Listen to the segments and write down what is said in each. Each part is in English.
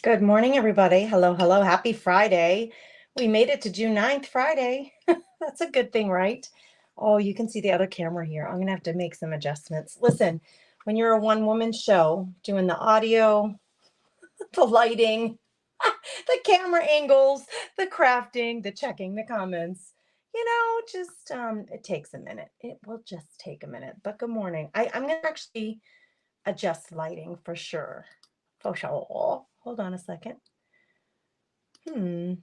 Good morning, everybody. Hello, hello. Happy Friday. We made it to June 9th, Friday. That's a good thing, right? Oh, you can see the other camera here. I'm going to have to make some adjustments. Listen, when you're a one-woman show, doing the audio, the lighting, the camera angles, the crafting, the checking, the comments, just it takes a minute. It will just take a minute. But good morning. I'm going to actually adjust lighting for sure. For sure. Hold on a second. What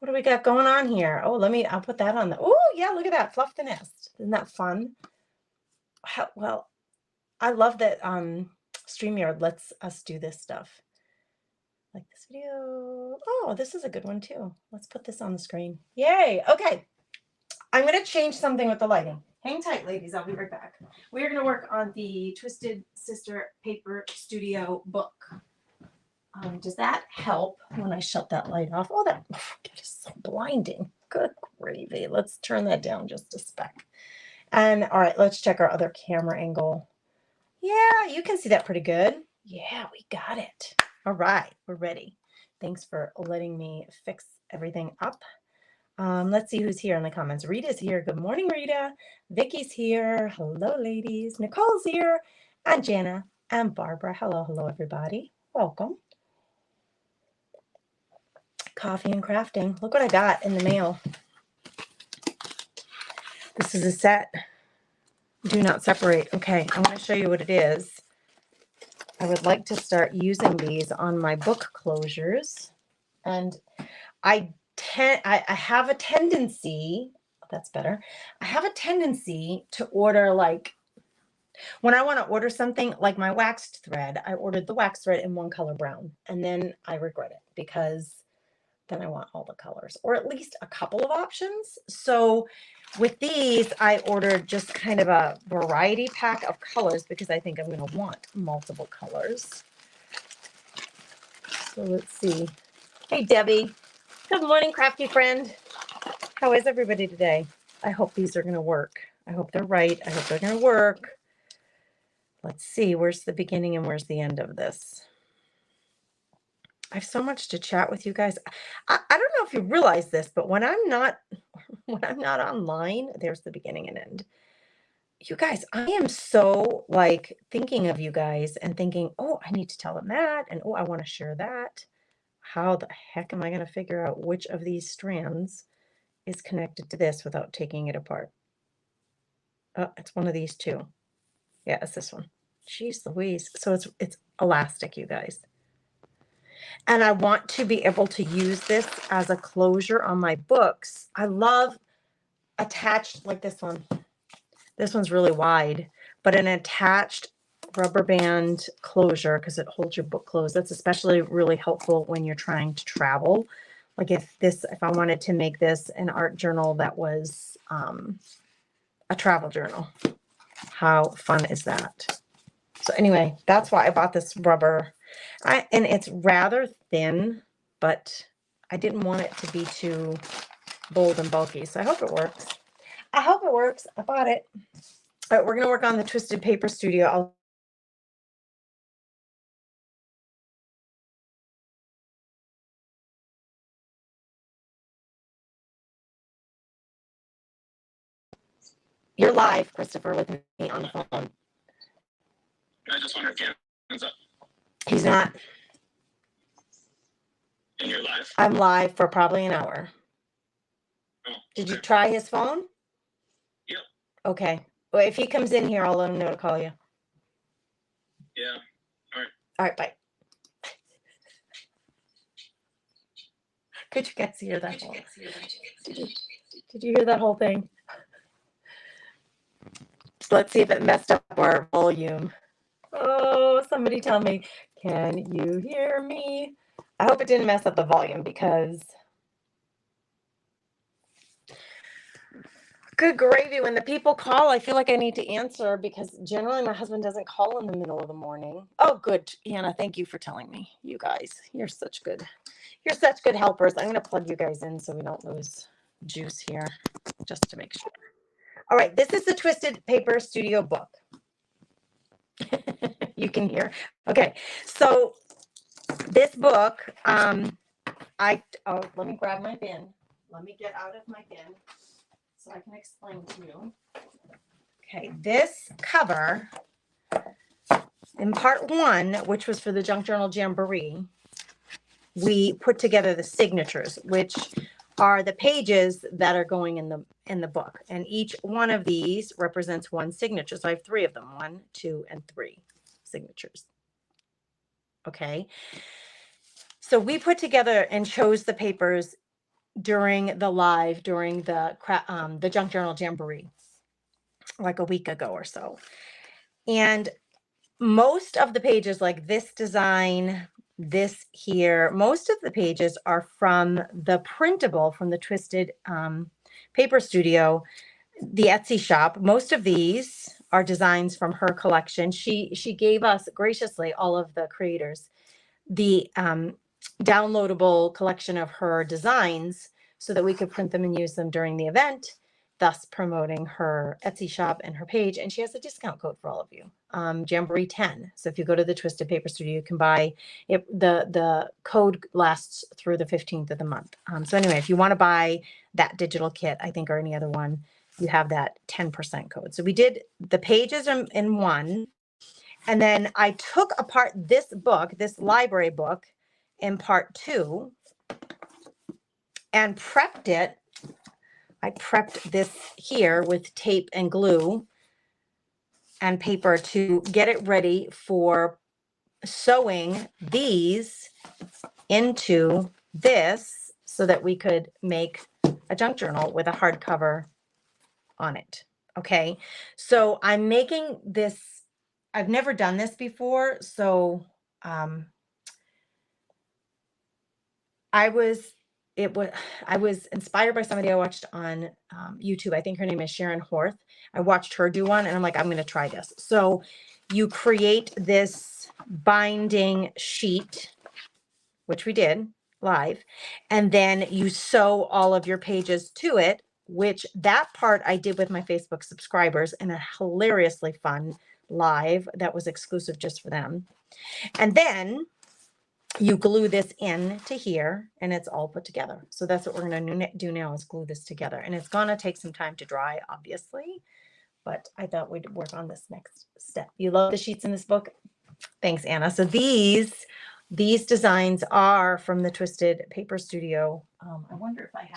do we got going on here? Oh, I'll put that on the, oh yeah, look at that, fluff the nest. Isn't that fun? Well, I love that StreamYard lets us do this stuff. Like this video. Oh, this is a good one too. Let's put this on the screen. Yay. Okay. I'm going to change something with the lighting. Hang tight, ladies. I'll be right back. We're going to work on the Twisted Sister Paper Studio book. Does that help when I shut that light off? Oh, that is so blinding. Good gravy. Let's turn that down just a speck. And all right, let's check our other camera angle. Yeah, you can see that pretty good. Yeah, we got it. All right, we're ready. Thanks for letting me fix everything up. Let's see who's here in the comments. Rita's here. Good morning, Rita. Vicky's here. Hello, ladies. Nicole's here. And Jana and Barbara. Hello, hello, everybody. Welcome. Coffee and crafting. Look what I got in the mail. This is a set. Do not separate. Okay, I'm going to show you what it is. I would like to start using these on my book closures. And I have a tendency, that's better. I have a tendency to order, like, when I want to order something like my waxed thread, I ordered the wax thread in one color brown, and then I regret it because then I want all the colors, or at least a couple of options. So with these, I ordered just kind of a variety pack of colors because I think I'm going to want multiple colors. So let's see. Hey, Debbie. Good morning, crafty friend. How is everybody today? I hope these are going to work. I hope they're right. I hope they're going to work. Let's see. Where's the beginning and where's the end of this? I have so much to chat with you guys. I don't know if you realize this, but when I'm not online, there's the beginning and end. You guys, I am so like thinking of you guys and thinking, oh, I need to tell them that, and oh, I want to share that. How the heck am I going to figure out which of these strands is connected to this without taking it apart? Oh, it's one of these two. Yeah, it's this one. Jeez Louise. So it's elastic, you guys. And I want to be able to use this as a closure on my books. I love attached, like this one. This one's really wide, but an attached rubber band closure because it holds your book closed. That's especially really helpful when you're trying to travel. Like if I wanted to make this an art journal that was a travel journal, how fun is that? So anyway, that's why I bought this rubber. And it's rather thin, but I didn't want it to be too bold and bulky. So I hope it works. I hope it works. I bought it. All right, we're going to work on the Twisted Paper Studio. You're live, Christopher, with me on the phone. I just wonder if Kevin's up. He's not. And you're live? I'm live for probably an hour. Oh, Did you try his phone? Yep. Okay. Well, if he comes in here, I'll let him know to call you. Yeah. All right. All right, bye. Could you guys hear that? Did you hear that whole thing? Let's see if it messed up our volume. Oh, somebody tell me, can you hear me? I hope it didn't mess up the volume because good gravy. When the people call, I feel like I need to answer because generally my husband doesn't call in the middle of the morning. Oh, good. Anna, thank you for telling me. You guys, you're such good helpers. I'm going to plug you guys in so we don't lose juice here just to make sure. All right, this is the Twisted Paper Studio book. You can hear. Okay. So this book, let me grab my bin. Let me get out of my bin so I can explain to you. Okay. This cover in part 1, which was for the Junk Journal Jamboree, we put together the signatures, which are the pages that are going in the book. And each one of these represents one signature. So I have 3 of them, 1, 2, and 3 signatures. Okay. So we put together and chose the papers during the Junk Journal Jamboree, like a week ago or so. And most of the pages, like this design, this here, most of the pages are from the printable from the Twisted Paper Studio, the Etsy shop. Most of these are designs from her collection. She gave us graciously, all of the creators, the downloadable collection of her designs so that we could print them and use them during the event, thus promoting her Etsy shop and her page. And she has a discount code for all of you, Jamboree 10. So if you go to the Twisted Paper Studio, you can buy it. The code lasts through the 15th of the month. So anyway, if you want to buy that digital kit, I think, or any other one, you have that 10% code. So we did the pages in one. And then I took apart this book, this library book, in part 2 and prepped it. I prepped this here with tape and glue and paper to get it ready for sewing these into this so that we could make a junk journal with a hardcover on it. Okay, so I'm making this. I've never done this before, so I was inspired by somebody I watched on YouTube. I think her name is Sharon Horth. I watched her do one and I'm like, I'm going to try this. So you create this binding sheet, which we did live, and then you sew all of your pages to it, which that part I did with my Facebook subscribers in a hilariously fun live that was exclusive just for them. And then you glue this in to here and it's all put together. So that's what we're going to do now, is glue this together. And it's going to take some time to dry, obviously, but I thought we'd work on this next step. You love the sheets in this book? Thanks, Anna. So these designs are from the Twisted Paper Studio. I wonder if I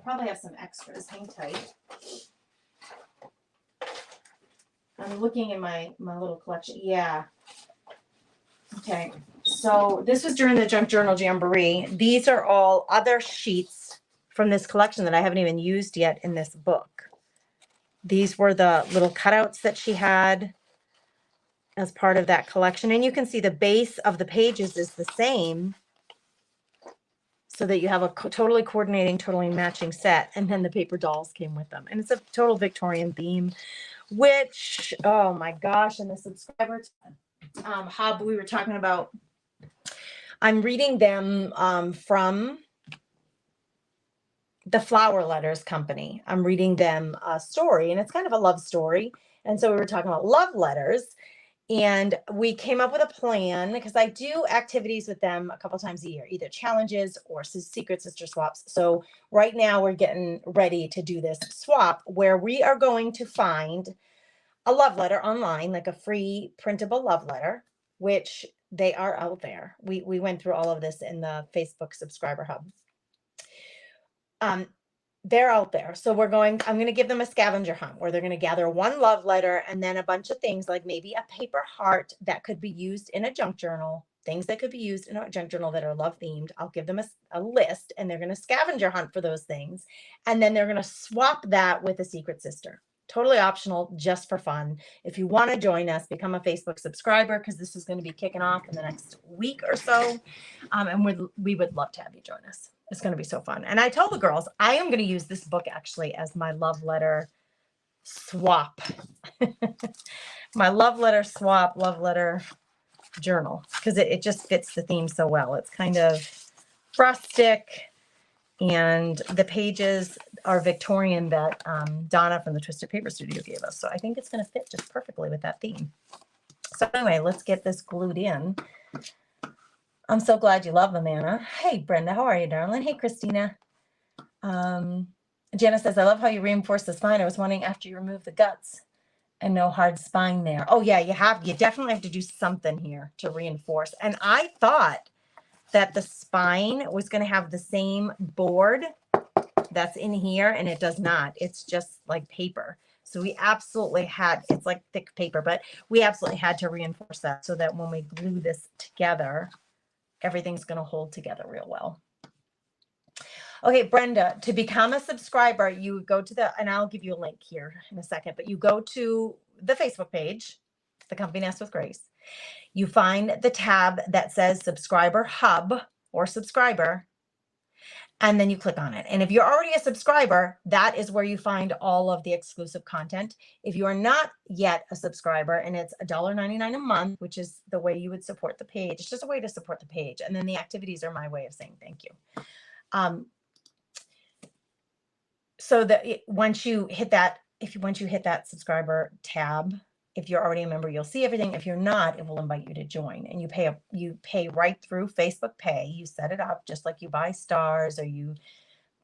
probably have some extras. Hang tight. I'm looking in my little collection. Yeah. Okay. So this was during the Junk Journal Jamboree. These are all other sheets from this collection that I haven't even used yet in this book. These were the little cutouts that she had as part of that collection. And you can see the base of the pages is the same, so that you have a totally coordinating, totally matching set. And then the paper dolls came with them. And it's a total Victorian theme, which, oh my gosh, and the subscriber hub we were talking about, I'm reading them from the Flower Letters Company. I'm reading them a story, and it's kind of a love story. And so we were talking about love letters, and we came up with a plan because I do activities with them a couple times a year, either challenges or secret sister swaps. So right now we're getting ready to do this swap where we are going to find a love letter online, like a free printable love letter, which they are out there. We went through all of this in the Facebook subscriber hub. They're out there. So I'm going to give them a scavenger hunt where they're going to gather one love letter and then a bunch of things, like maybe a paper heart that could be used in a junk journal, things that could be used in a junk journal that are love themed. I'll give them a list, and they're going to scavenger hunt for those things. And then they're going to swap that with a secret sister. Totally optional, just for fun. If you want to join us, become a Facebook subscriber, because this is going to be kicking off in the next week or so. And we would love to have you join us. It's going to be so fun. And I told the girls, I am going to use this book actually as my love letter swap. My love letter swap, love letter journal, because it just fits the theme so well. It's kind of rustic, and the pages are Victorian that Donna from the Twisted Paper Studio gave us. So I think it's going to fit just perfectly with that theme. So anyway, let's get this glued in. I'm so glad you love them, Anna. Hey, Brenda, how are you, darling? Hey, Christina. Jana says, I love how you reinforce the spine. I was wondering after you remove the guts and no hard spine there. Oh yeah, you definitely have to do something here to reinforce. And I thought that the spine was going to have the same board that's in here, and it does not. It's just like paper. So we absolutely it's like thick paper, but we absolutely had to reinforce that so that when we glue this together, everything's going to hold together real well. Okay, Brenda, to become a subscriber, you go to and I'll give you a link here in a second, but you go to the Facebook page, The Comfy Nest with Grace. You find the tab that says Subscriber Hub or Subscriber, and then you click on it. And if you're already a subscriber, that is where you find all of the exclusive content. If you are not yet a subscriber, and it's $1.99 a month, which is the way you would support the page, it's just a way to support the page. And then the activities are my way of saying thank you. So that once you hit that subscriber tab, if you're already a member, you'll see everything. If you're not, it will invite you to join, and you pay right through Facebook Pay. You set it up just like you buy stars or you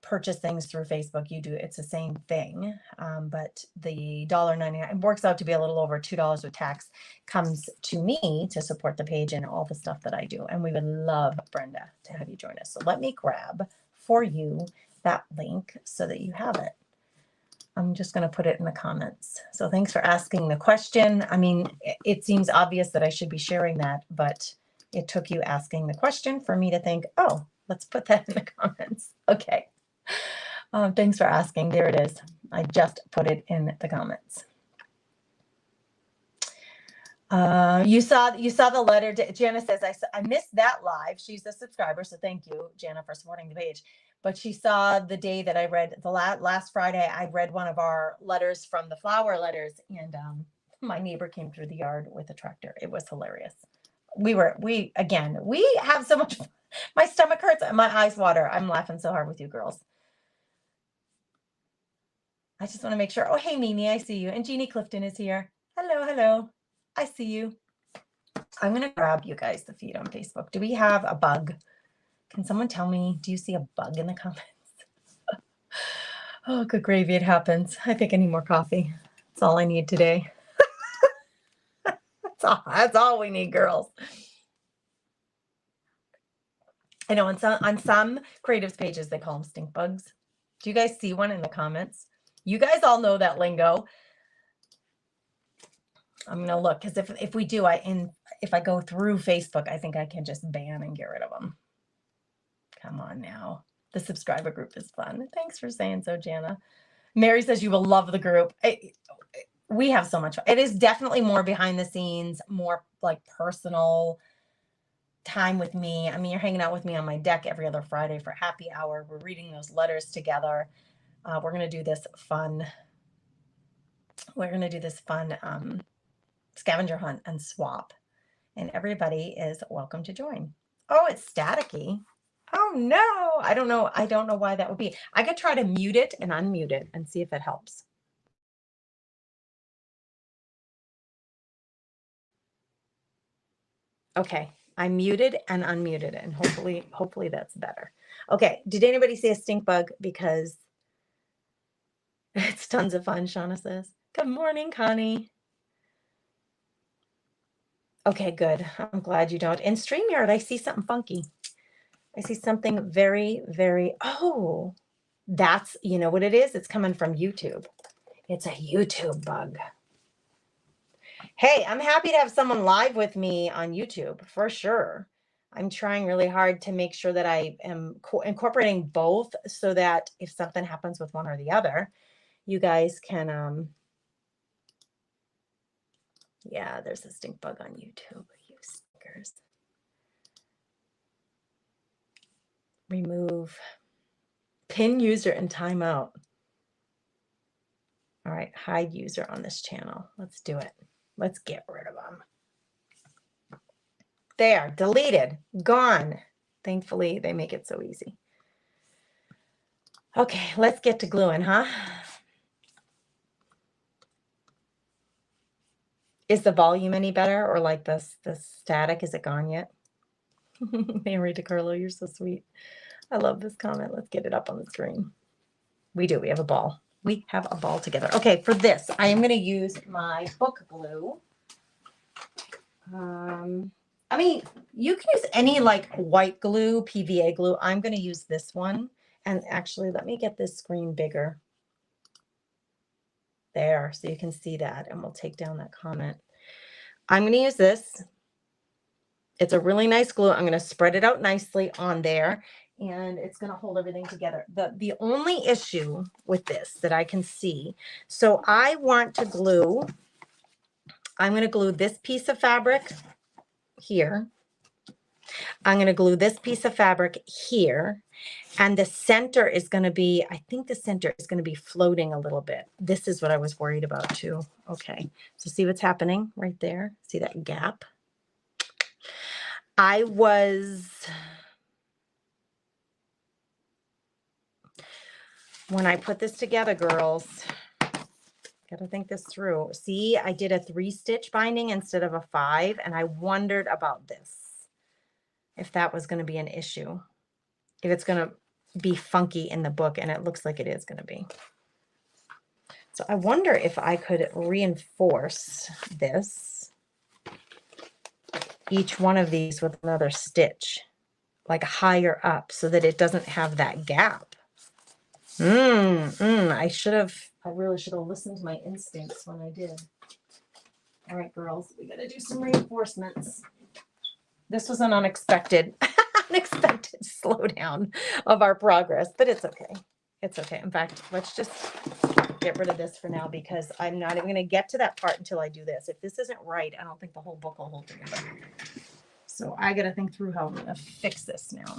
purchase things through Facebook. It's the same thing. But the $1.99, it works out to be a little over $2 with tax, comes to me to support the page and all the stuff that I do. And we would love, Brenda, to have you join us. So let me grab for you that link so that you have it. I'm just going to put it in the comments. So thanks for asking the question. I mean, it seems obvious that I should be sharing that, but it took you asking the question for me to think, oh, let's put that in the comments. Okay. Thanks for asking. There it is. I just put it in the comments. You saw the letter. Jana says, I missed that live. She's a subscriber, so thank you, Jana, for supporting the page. But she saw the day that I read the last Friday. I read one of our letters from the flower letters, and my neighbor came through the yard with a tractor. It was hilarious. We have so much fun. My stomach hurts and my eyes water. I'm laughing so hard with you girls. I just want to make sure. Oh, hey, Mimi, I see you. And Jeannie Clifton is here. Hello, hello. I see you. I'm going to grab you guys the feed on Facebook. Do we have a bug? Can someone tell me, do you see a bug in the comments? Oh, good gravy, it happens. I think I need more coffee. That's all I need today. That's all we need, girls. I know on some creatives pages, they call them stink bugs. Do you guys see one in the comments? You guys all know that lingo. I'm going to look, because if we do, if I go through Facebook, I think I can just ban and get rid of them. Come on now. The subscriber group is fun. Thanks for saying so, Jana. Mary says you will love the group. We have so much fun. It is definitely more behind the scenes, more like personal time with me. I mean, you're hanging out with me on my deck every other Friday for happy hour. We're reading those letters together. We're going to do this fun. Scavenger hunt and swap. And everybody is welcome to join. Oh, it's staticky. Oh no, I don't know. I don't know why that would be. I could try to mute it and unmute it and see if it helps. Okay, I muted and unmuted it, and hopefully that's better. Okay, did anybody see a stink bug? Because it's tons of fun, Shauna says. Good morning, Connie. Okay, good. I'm glad you don't. In StreamYard, I see something funky. I see something very, very, oh, that's, you know what it is? It's coming from YouTube. It's a YouTube bug. Hey, I'm happy to have someone live with me on YouTube, for sure. I'm trying really hard to make sure that I am incorporating both so that if something happens with one or the other, you guys can, yeah, there's a stink bug on YouTube, you stinkers. Remove, pin user and timeout. All right, hide user on this channel. Let's do it. Let's get rid of them. There, deleted, gone. Thankfully, they make it so easy. Okay, let's get to gluing, huh? Is the volume any better, or like the static? Is it gone yet? Mary DiCarlo, you're so sweet. I love this comment. Let's get it up on the screen. We do. We have a ball. We have a ball together. Okay, for this, I am going to use my book glue. I mean, you can use any like white glue, PVA glue. I'm going to use this one. And actually, let me get this screen bigger. There, so you can see that. And we'll take down that comment. I'm going to use this. It's a really nice glue. I'm going to spread it out nicely on there, and it's going to hold everything together. The only issue with this that I can see, so I want to glue, I'm going to glue this piece of fabric here. I'm going to glue this piece of fabric here, and the center is going to be, I think the center is going to be floating a little bit. This is what I was worried about too. Okay, so see what's happening right there? See that gap? When I put this together, girls, gotta think this through. See, I did a 3-stitch binding instead of a 5, and I wondered about this, if that was going to be an issue, if it's going to be funky in the book, and it looks like it is going to be. So I wonder if I could reinforce this, each one of these with another stitch, like higher up, so that it doesn't have that gap. I really should have listened to my instincts when I did. All right, girls, we got to do some reinforcements. This was an unexpected slowdown of our progress, but it's okay. It's okay. In fact, let's just get rid of this for now, because I'm not even going to get to that part until I do this. If this isn't right, I don't think the whole book will hold together. So I got to think through how I'm going to fix this now.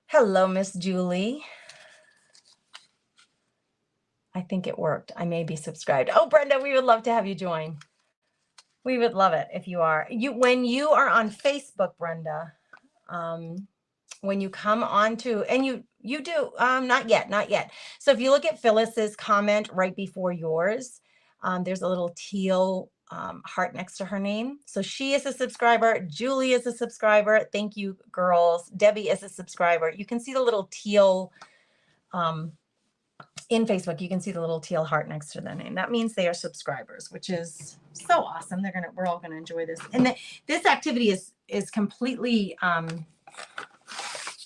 Hello, Miss Julie. I think it worked. I may be subscribed. Oh, Brenda, we would love to have you join. We would love it if you are. When you are on Facebook, Brenda, when you come on to, and you do, not yet. So if you look at Phyllis's comment right before yours, there's a little teal heart next to her name. So she is a subscriber. Julie is a subscriber. Thank you, girls. Debbie is a subscriber. You can see the little teal, in Facebook, you can see the little teal heart next to their name. That means they are subscribers, which is so awesome. We're all gonna enjoy this. And this activity is completely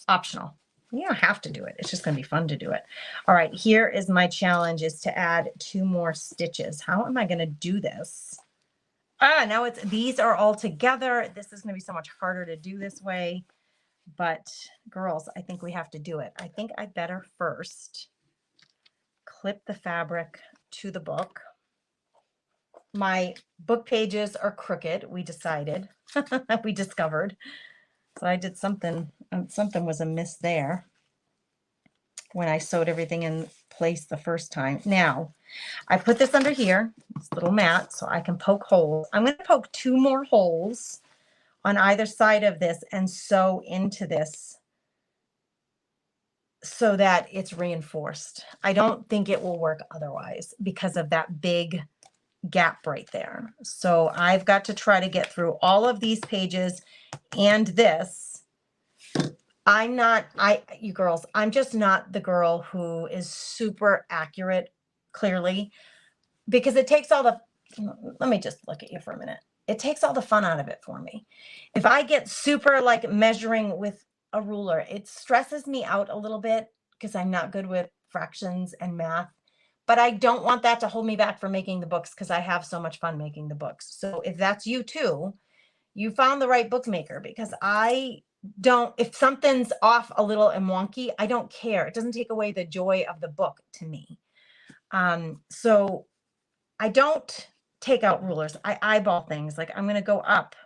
optional. You don't have to do it. It's just gonna be fun to do it. All right, here is my challenge, is to add 2 more stitches. How am I gonna do this? Now these are all together. This is gonna be so much harder to do this way. But girls, I think we have to do it. I think I better first clip the fabric to the book. My book pages are crooked, we decided. We discovered. So I did something was amiss there when I sewed everything in place the first time. Now, I put this under here, this little mat, so I can poke holes. I'm going to poke 2 more holes on either side of this and sew into this so that it's reinforced. I don't think it will work otherwise because of that big gap right there. So I've got to try to get through all of these pages and this. You girls, I'm just not the girl who is super accurate, clearly, because it takes all the, let me just look at you for a minute. It takes all the fun out of it for me. If I get super like measuring with a ruler, it stresses me out a little bit because I'm not good with fractions and math. But I don't want that to hold me back from making the books, because I have so much fun making the books. So if that's you too, you found the right bookmaker, because if something's off a little and wonky, I don't care. It doesn't take away the joy of the book to me. So I don't take out rulers. I eyeball things. Like I'm going to go up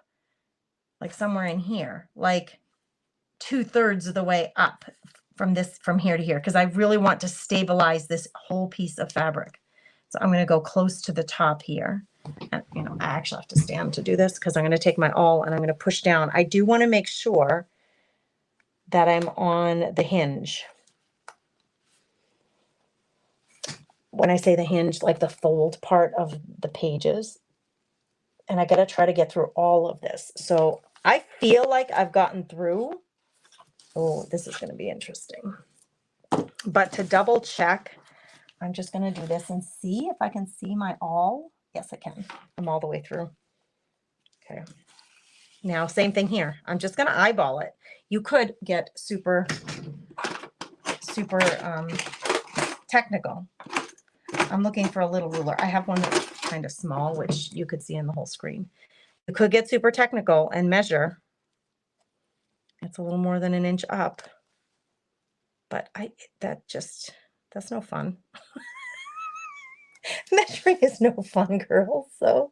like somewhere in here, like 2/3 of the way up from here to here, because I really want to stabilize this whole piece of fabric. So I'm going to go close to the top here. And, I actually have to stand to do this, because I'm going to take my awl and I'm going to push down. I do want to make sure that I'm on the hinge. when I say the hinge, like the fold part of the pages. And I got to try to get through all of this. So I feel like I've gotten through. Oh, this is going to be interesting. But to double check, I'm just going to do this and see if I can see my all. Yes, I can. I'm all the way through. Okay. Now, same thing here. I'm just going to eyeball it. You could get super technical. I'm looking for a little ruler. I have one that's kind of small, which you could see in the whole screen. You could get super technical and measure. It's a little more than an inch up. But that's no fun. Measuring is no fun, girls. So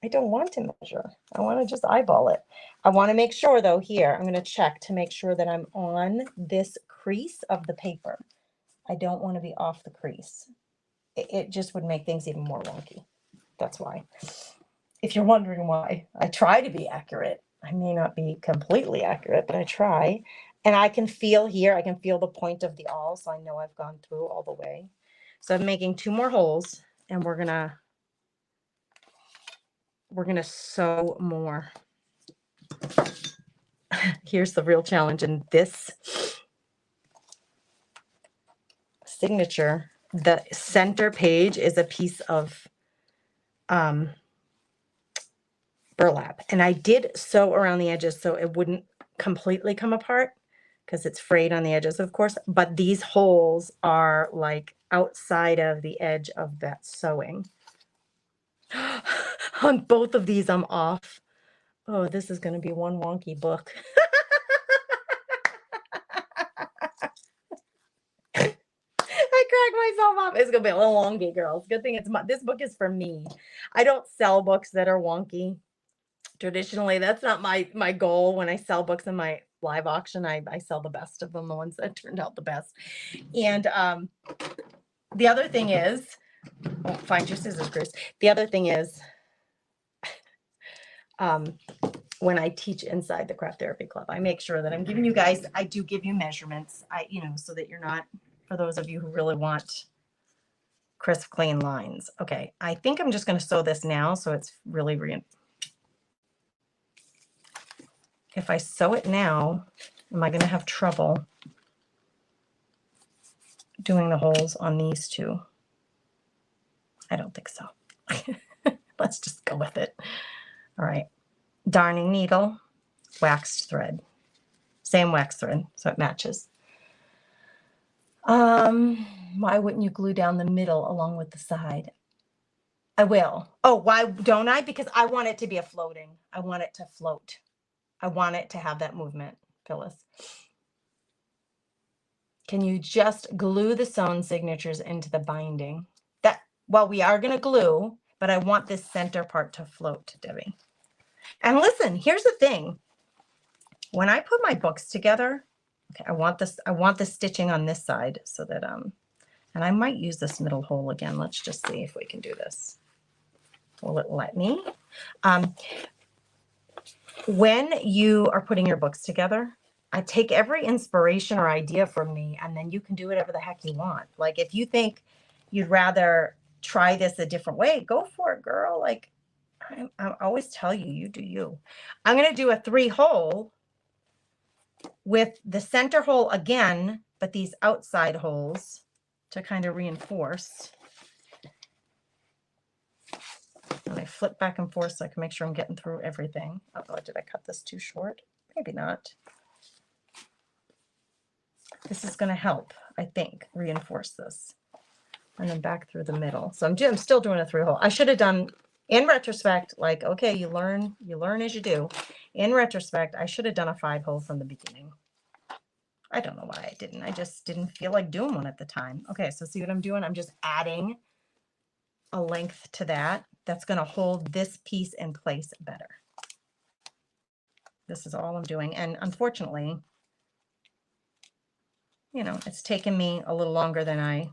I don't want to measure. I want to just eyeball it. I want to make sure though here, I'm going to check to make sure that I'm on this crease of the paper. I don't want to be off the crease. It just would make things even more wonky. That's why. If you're wondering why, I try to be accurate. I may not be completely accurate, but I try. And I can feel here, I can feel the point of the awl, so I know I've gone through all the way. So I'm making 2 more holes, and we're gonna sew more. Here's the real challenge in this signature. The center page is a piece of burlap, and I did sew around the edges so it wouldn't completely come apart because it's frayed on the edges, of course, but these holes are like outside of the edge of that sewing. On both of these, I'm off. Oh, this is going to be one wonky book. I cracked myself up. It's going to be a little wonky, girls. Good thing this book is for me. I don't sell books that are wonky. Traditionally, that's not my goal. When I sell books in my live auction, I sell the best of them, the ones that turned out the best. And the other thing is, oh, find your scissors, Chris. The other thing is, when I teach inside the Craft Therapy Club, I make sure that I'm giving you guys, I do give you measurements, so that you're not, for those of you who really want crisp, clean lines. Okay, I think I'm just going to sew this now, so it's really if I sew it now, am I going to have trouble doing the holes on these two? I don't think so. Let's just go with it. All right. Darning needle, waxed thread. Same wax thread, so it matches. Why wouldn't you glue down the middle along with the side? I will. Oh, why don't I? Because I want it to be a floating. I want it to float. I want it to have that movement, Phyllis. Can you just glue the sewn signatures into the binding? We are going to glue, but I want this center part to float, Debbie. And listen, here's the thing. When I put my books together, okay, I want the stitching on this side so that, and I might use this middle hole again. Let's just see if we can do this. Will it let me? When you are putting your books together, I take every inspiration or idea from me, and then you can do whatever the heck you want. Like if you think you'd rather try this a different way, go for it, girl. Like I always tell you, you do you. I'm going to do a 3-hole with the center hole again, but these outside holes to kind of reinforce. And I flip back and forth so I can make sure I'm getting through everything. Oh, did I cut this too short? Maybe not. This is going to help, I think, reinforce this. And then back through the middle. So I'm still doing a 3-hole. I should have done, in retrospect, like, okay, you learn as you do. In retrospect, I should have done a 5-hole from the beginning. I don't know why I didn't. I just didn't feel like doing one at the time. Okay, so see what I'm doing? I'm just adding a length to that. That's going to hold this piece in place better. This is all I'm doing. And unfortunately, it's taken me a little longer than I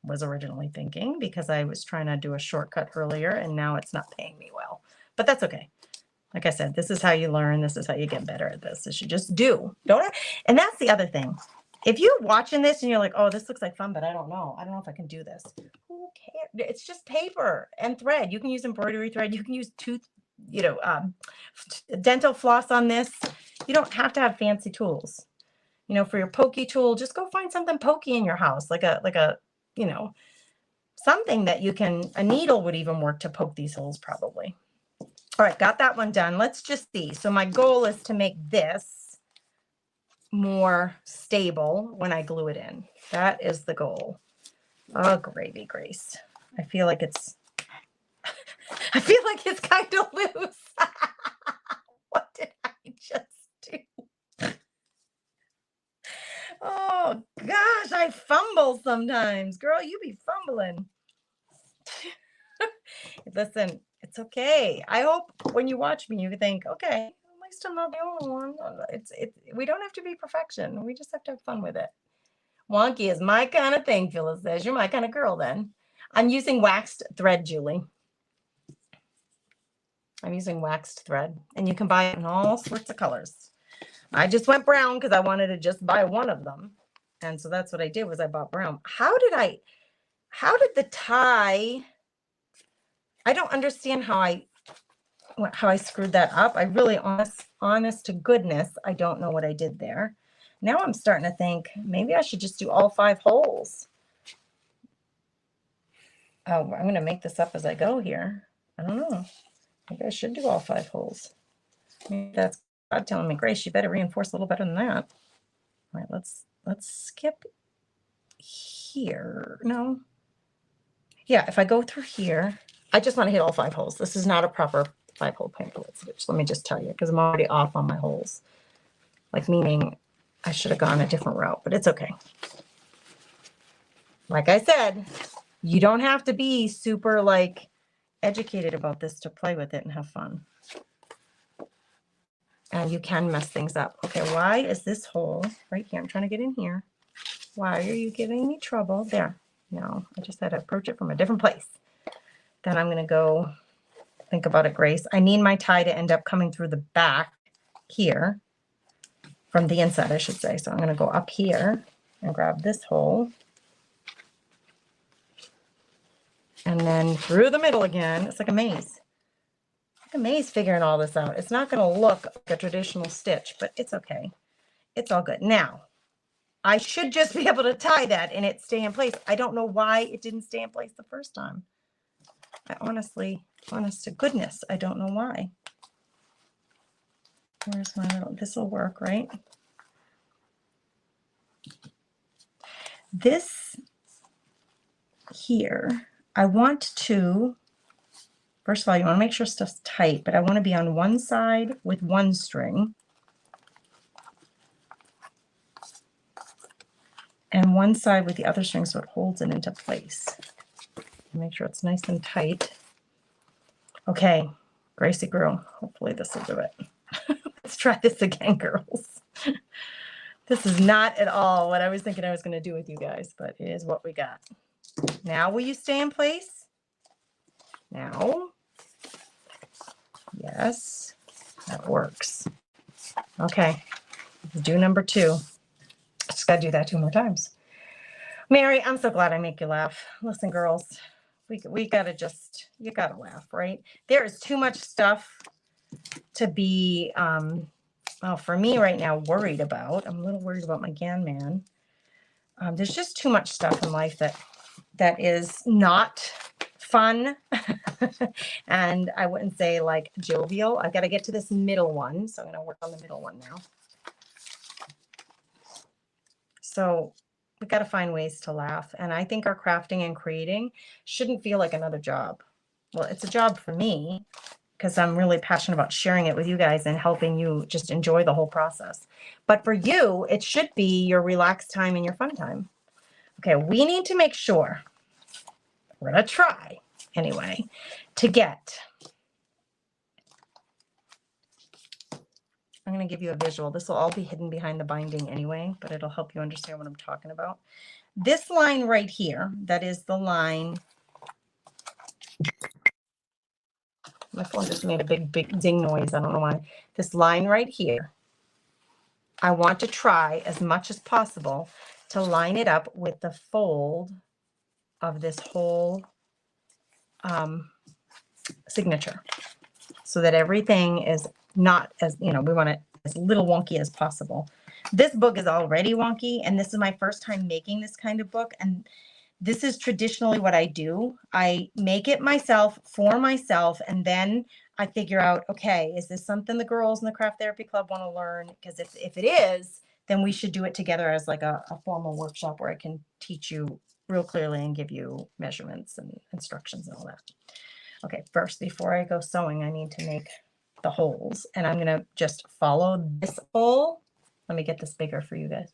was originally thinking because I was trying to do a shortcut earlier and now it's not paying me well. But that's okay. Like I said, this is how you learn. This is how you get better at this. Is you just do. Don't. And that's the other thing. If you're watching this and you're like, oh, this looks like fun, but I don't know if I can do this. Who cares? It's just paper and thread. You can use embroidery thread. You can use dental floss on this. You don't have to have fancy tools. For your pokey tool, just go find something pokey in your house, like a, something that you can, a needle would even work to poke these holes probably. All right, got that one done. Let's just see. So my goal is to make this more stable when I glue it in. That is the goal. Oh, gravy, Grace. I feel like it's kind of loose. What did I just do? Oh gosh, I fumble sometimes. Girl, you be fumbling. Listen, it's okay. I hope when you watch me, you think, okay, at least I'm not the only one. We don't have to be perfection. We just have to have fun with it. Wonky is my kind of thing, Phyllis says. You're my kind of girl then. I'm using waxed thread, Julie. I'm using waxed thread, and you can buy it in all sorts of colors. I just went brown because I wanted to just buy one of them. And so that's what I did, was I bought brown. How did the tie, I don't understand how I screwed that up. I really, honest to goodness, I don't know what I did there. Now I'm starting to think maybe I should just do all 5 holes. Oh, I'm going to make this up as I go here. I don't know. Maybe I should do all 5 holes. Maybe that's God telling me, Grace, you better reinforce a little better than that. All right, let's skip here. No. Yeah, if I go through here, I just want to hit all 5 holes. This is not a proper 5-hole pamphlet switch. Let me just tell you, because I'm already off on my holes. Like, meaning I should have gone a different route, but it's okay. Like I said, you don't have to be super educated about this to play with it and have fun. And you can mess things up. Okay, why is this hole right here? I'm trying to get in here. Why are you giving me trouble? There. No, I just had to approach it from a different place. Then I'm going to go think about it, Grace. I need my tie to end up coming through the back here, from the inside, I should say. So I'm going to go up here and grab this hole. And then through the middle again. It's like a maze. Like a maze figuring all this out. It's not going to look like a traditional stitch, but it's okay. It's all good. Now, I should just be able to tie that and it stay in place. I don't know why it didn't stay in place the first time. I honestly, honest to goodness, I don't know why. Where's my little, this will work, right? This here, I want to, first of all, you want to make sure stuff's tight, but I want to be on one side with one string and one side with the other string so it holds it into place. Make sure it's nice and tight. Okay, Gracie girl, hopefully this will do it. Let's try this again, girls. This is not at all what I was thinking I was going to do with you guys, but it is what we got. Now will you stay in place? Now. Yes, that works. Okay, do number 2. Just got to do that 2 more times. Mary, I'm so glad I make you laugh. Listen, girls, we got to just, you got to laugh, right? There is too much stuff to be, well, for me right now, worried about. I'm a little worried about my Gan Man. There's just too much stuff in life that is not fun. And I wouldn't say like jovial. I've got to get to this middle one. So I'm going to work on the middle one now. So we've got to find ways to laugh. And I think our crafting and creating shouldn't feel like another job. Well, it's a job for me because I'm really passionate about sharing it with you guys and helping you just enjoy the whole process. But for you, it should be your relaxed time and your fun time. Okay, we need to make sure, we're going to try anyway, to get, I'm going to give you a visual. This will all be hidden behind the binding anyway, but it'll help you understand what I'm talking about. This line right here, that is the line. My phone just made a big ding noise. I don't know why. This line right here I want to try as much as possible to line it up with the fold of this whole signature so that everything is not as, we want it as little wonky as possible. This book is already wonky, and this is my first time making this kind of book. And this is traditionally what I do. I make it myself for myself, and then I figure out, okay, is this something the girls in the Craft Therapy Club want to learn? Because if it is, then we should do it together as like a formal workshop where I can teach you real clearly and give you measurements and instructions and all that. Okay, first, before I go sewing, I need to make the holes, and I'm going to just follow this hole. Let me get this bigger for you guys.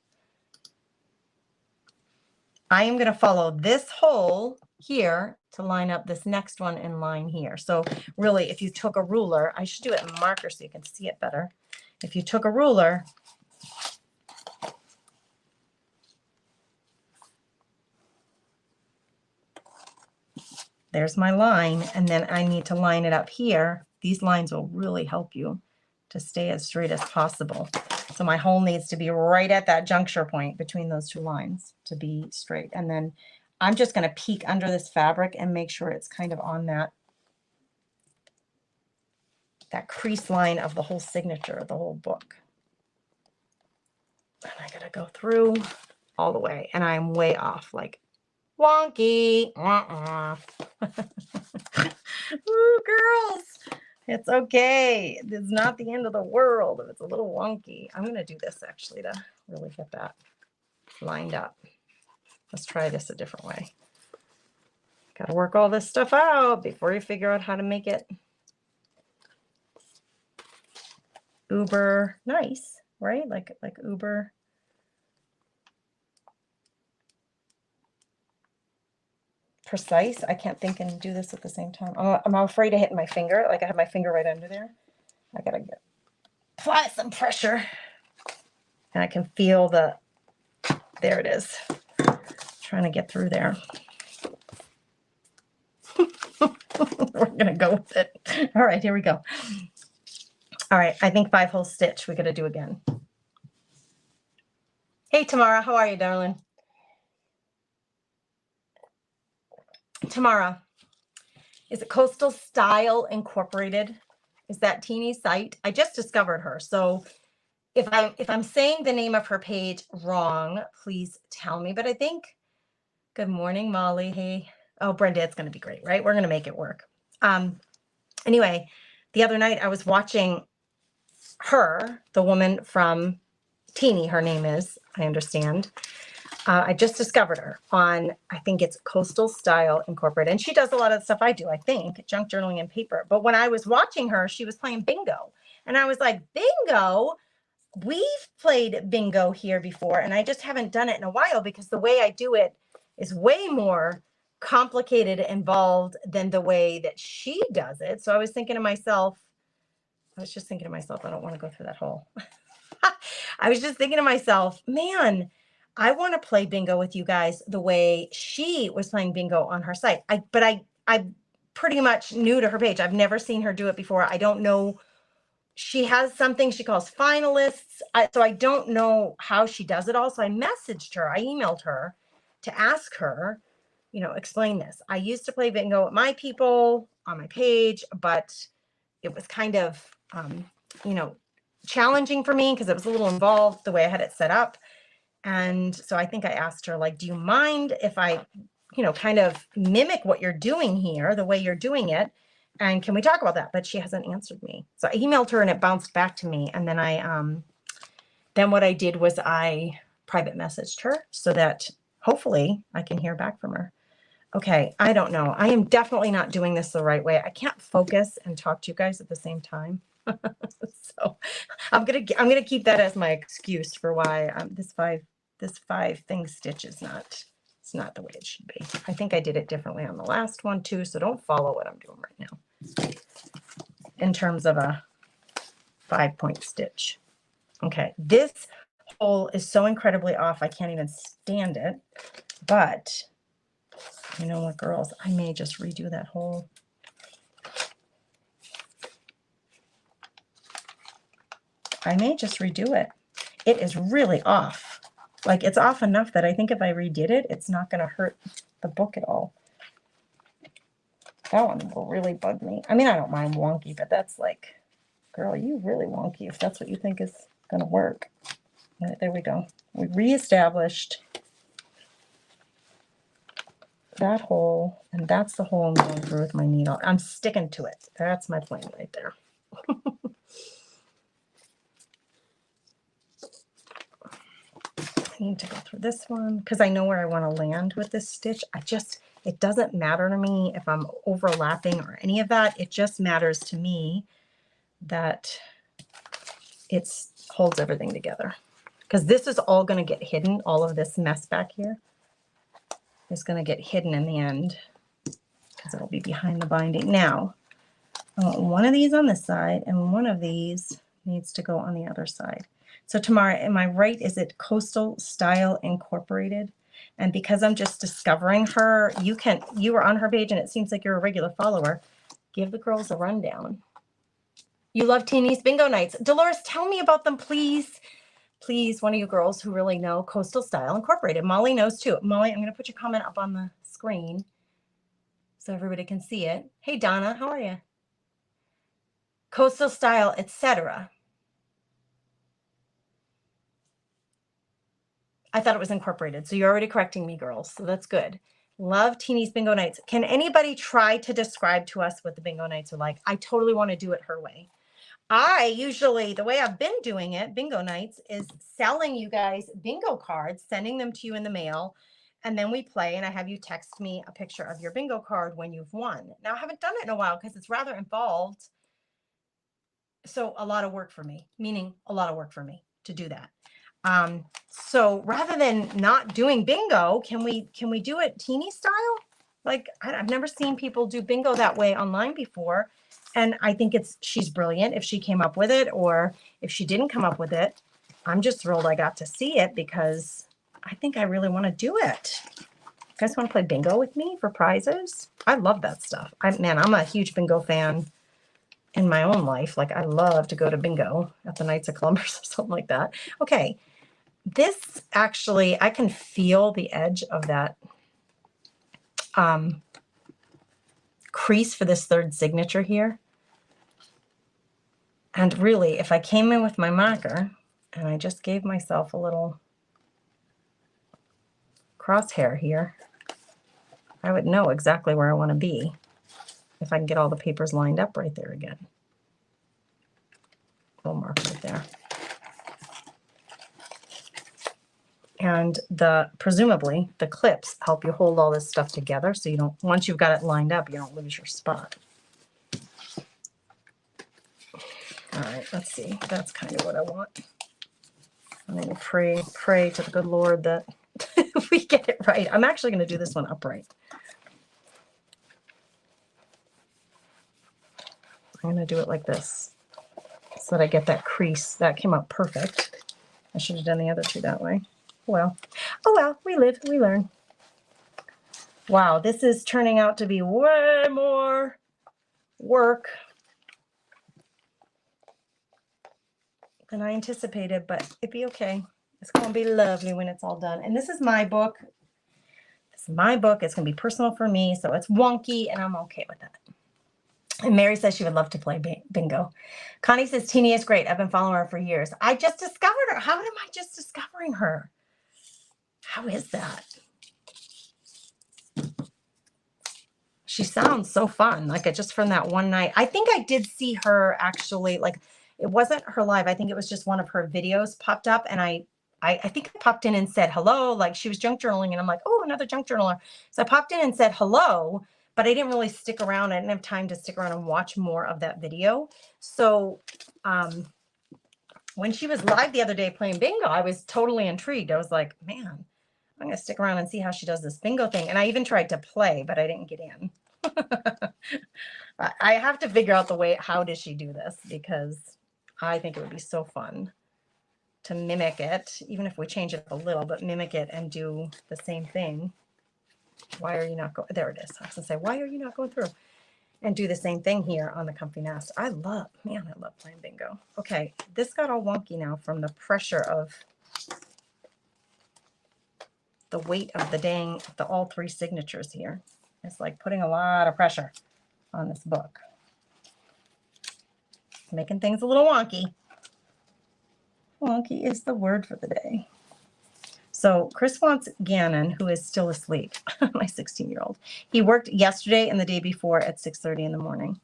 I am going to follow this hole here to line up this next one in line here. So really, if you took a ruler, I should do it in marker so you can see it better. If you took a ruler, there's my line, and then I need to line it up here. These lines will really help you to stay as straight as possible. So my hole needs to be right at that juncture point between those two lines to be straight. And then I'm just going to peek under this fabric and make sure it's kind of on that crease line of the whole signature, the whole book. And I got to go through all the way, and I'm way off, like wonky. Ooh, girls, it's okay. It's not the end of the world if it's a little wonky. I'm going to do this actually to really get that lined up. Let's try this a different way. Got to work all this stuff out before you figure out how to make it uber nice, right? Like uber. Precise. I can't think and do this at the same time. I'm afraid of hitting my finger. Like I have my finger right under there. I gotta apply some pressure, and I can feel there it is. Trying to get through there. We're gonna go with it. All right, here we go. All right, I think 5-hole stitch we gotta do again. Hey Tamara, how are you, darling? Tamara, is it Coastal Style Incorporated? Is that Teeny's site? I just discovered her, so if I'm saying the name of her page wrong, please tell me. But I think, good morning, Molly. Hey, oh Brenda, it's going to be great, right? We're going to make it work. Anyway, the other night I was watching her, the woman from Teeny, her name is, I understand. I just discovered her on, I think it's Coastal Style Incorporated. And she does a lot of the stuff I do, I think, junk journaling and paper. But when I was watching her, she was playing bingo. And I was like, bingo? We've played bingo here before, and I just haven't done it in a while because the way I do it is way more complicated and involved than the way that she does it. So I was just thinking to myself, I don't want to go through that hole. I was just thinking to myself, man, I want to play bingo with you guys the way she was playing bingo on her site. But I'm pretty much new to her page. I've never seen her do it before. I don't know. She has something she calls finalists. So I don't know how she does it all. So I messaged her. I emailed her to ask her, explain this. I used to play bingo with my people on my page, but it was kind of, challenging for me because it was a little involved the way I had it set up. And so I think I asked her, like, do you mind if I, kind of mimic what you're doing here, the way you're doing it? And can we talk about that? But she hasn't answered me. So I emailed her and it bounced back to me. And then then what I did was I private messaged her so that hopefully I can hear back from her. Okay, I don't know. I am definitely not doing this the right way. I can't focus and talk to you guys at the same time. So I'm gonna keep that as my excuse for why this five thing stitch is not. It's not the way it should be. I think I did it differently on the last one too, so don't follow what I'm doing right now in terms of a 5-point stitch. Okay, this hole is so incredibly off, I can't even stand it. But you know what, girls? I may just redo that hole. I may just redo it. it is really off. Like, it's off enough that I think if I redid it, it's not going to hurt the book at all. That one will really bug me. I mean, I don't mind wonky, but that's like, girl, you really wonky if that's what you think is going to work. All right, there we go. We reestablished that hole, and that's the hole I'm going through with my needle. I'm sticking to it. That's my plan right there. I need to go through this one because I know where I want to land with this stitch. It doesn't matter to me if I'm overlapping or any of that. It just matters to me that it holds everything together, because this is all going to get hidden. All of this mess back here is going to get hidden in the end because it'll be behind the binding. Now, I want one of these on this side and one of these needs to go on the other side. So Tamara, am I right? Is it Coastal Style Incorporated? And because I'm just discovering her, you were on her page and it seems like you're a regular follower. Give the girls a rundown. You love Teeny's Bingo Nights. Dolores, tell me about them, please. Please, one of you girls who really know Coastal Style Incorporated. Molly knows too. Molly, I'm going to put your comment up on the screen so everybody can see it. Hey, Donna, how are you? Coastal Style, etc. I thought it was incorporated. So you're already correcting me, girls. So that's good. Love Teeny's Bingo Nights. Can anybody try to describe to us what the Bingo Nights are like? I totally want to do it her way. I usually, the way I've been doing it, Bingo Nights, is selling you guys bingo cards, sending them to you in the mail, and then we play, and I have you text me a picture of your bingo card when you've won. Now, I haven't done it in a while because it's rather involved. So a lot of work for me, meaning a lot of work for me to do that. So rather than not doing bingo, can we do it teeny style? Like, I've never seen people do bingo that way online before. And I think she's brilliant if she came up with it, or if she didn't come up with it. I'm just thrilled I got to see it because I think I really want to do it. You guys want to play bingo with me for prizes? I love that stuff. I'm a huge bingo fan in my own life. Like, I love to go to bingo at the Knights of Columbus or something like that. Okay. This actually, I can feel the edge of that crease for this third signature here. And really, if I came in with my marker and I just gave myself a little crosshair here, I would know exactly where I want to be if I can get all the papers lined up right there again. Little mark right there. And presumably the clips help you hold all this stuff together so you don't, once you've got it lined up, you don't lose your spot. All right, let's see. That's kind of what I want. I'm going to pray to the good Lord that we get it right. I'm actually going to do this one upright. I'm going to do it like this so that I get that crease. That came out perfect. I should have done the other two that way. Oh well, we live, we learn. Wow, this is turning out to be way more work than I anticipated, but it'd be okay. It's going to be lovely when it's all done. And this is my book. This is my book. It's going to be personal for me, so it's wonky, and I'm okay with that. And Mary says she would love to play bingo. Connie says, Teeny is great. I've been following her for years. I just discovered her. How am I just discovering her? How is that? She sounds so fun. Like, just from that one night. I think I did see her actually, like, it wasn't her live. I think it was just one of her videos popped up, and I think I popped in and said hello. Like, she was junk journaling, and I'm like, oh, another junk journaler. So I popped in and said hello, but I didn't really stick around. I didn't have time to stick around and watch more of that video. So when she was live the other day playing bingo, I was totally intrigued. I was like, man, I'm going to stick around and see how she does this bingo thing. And I even tried to play, but I didn't get in. I have to figure out the way, how does she do this? Because I think it would be so fun to mimic it, even if we change it a little, but mimic it and do the same thing. Why are you not going? There it is. I was going to say, why are you not going through? And do the same thing here on the comfy nest. I love playing bingo. Okay, this got all wonky now from the pressure of the weight of the all three signatures here. It's like putting a lot of pressure on this book. Making things a little wonky. Wonky is the word for the day. So Chris wants Gannon, who is still asleep, my 16-year-old. He worked yesterday and the day before at 6:30 in the morning.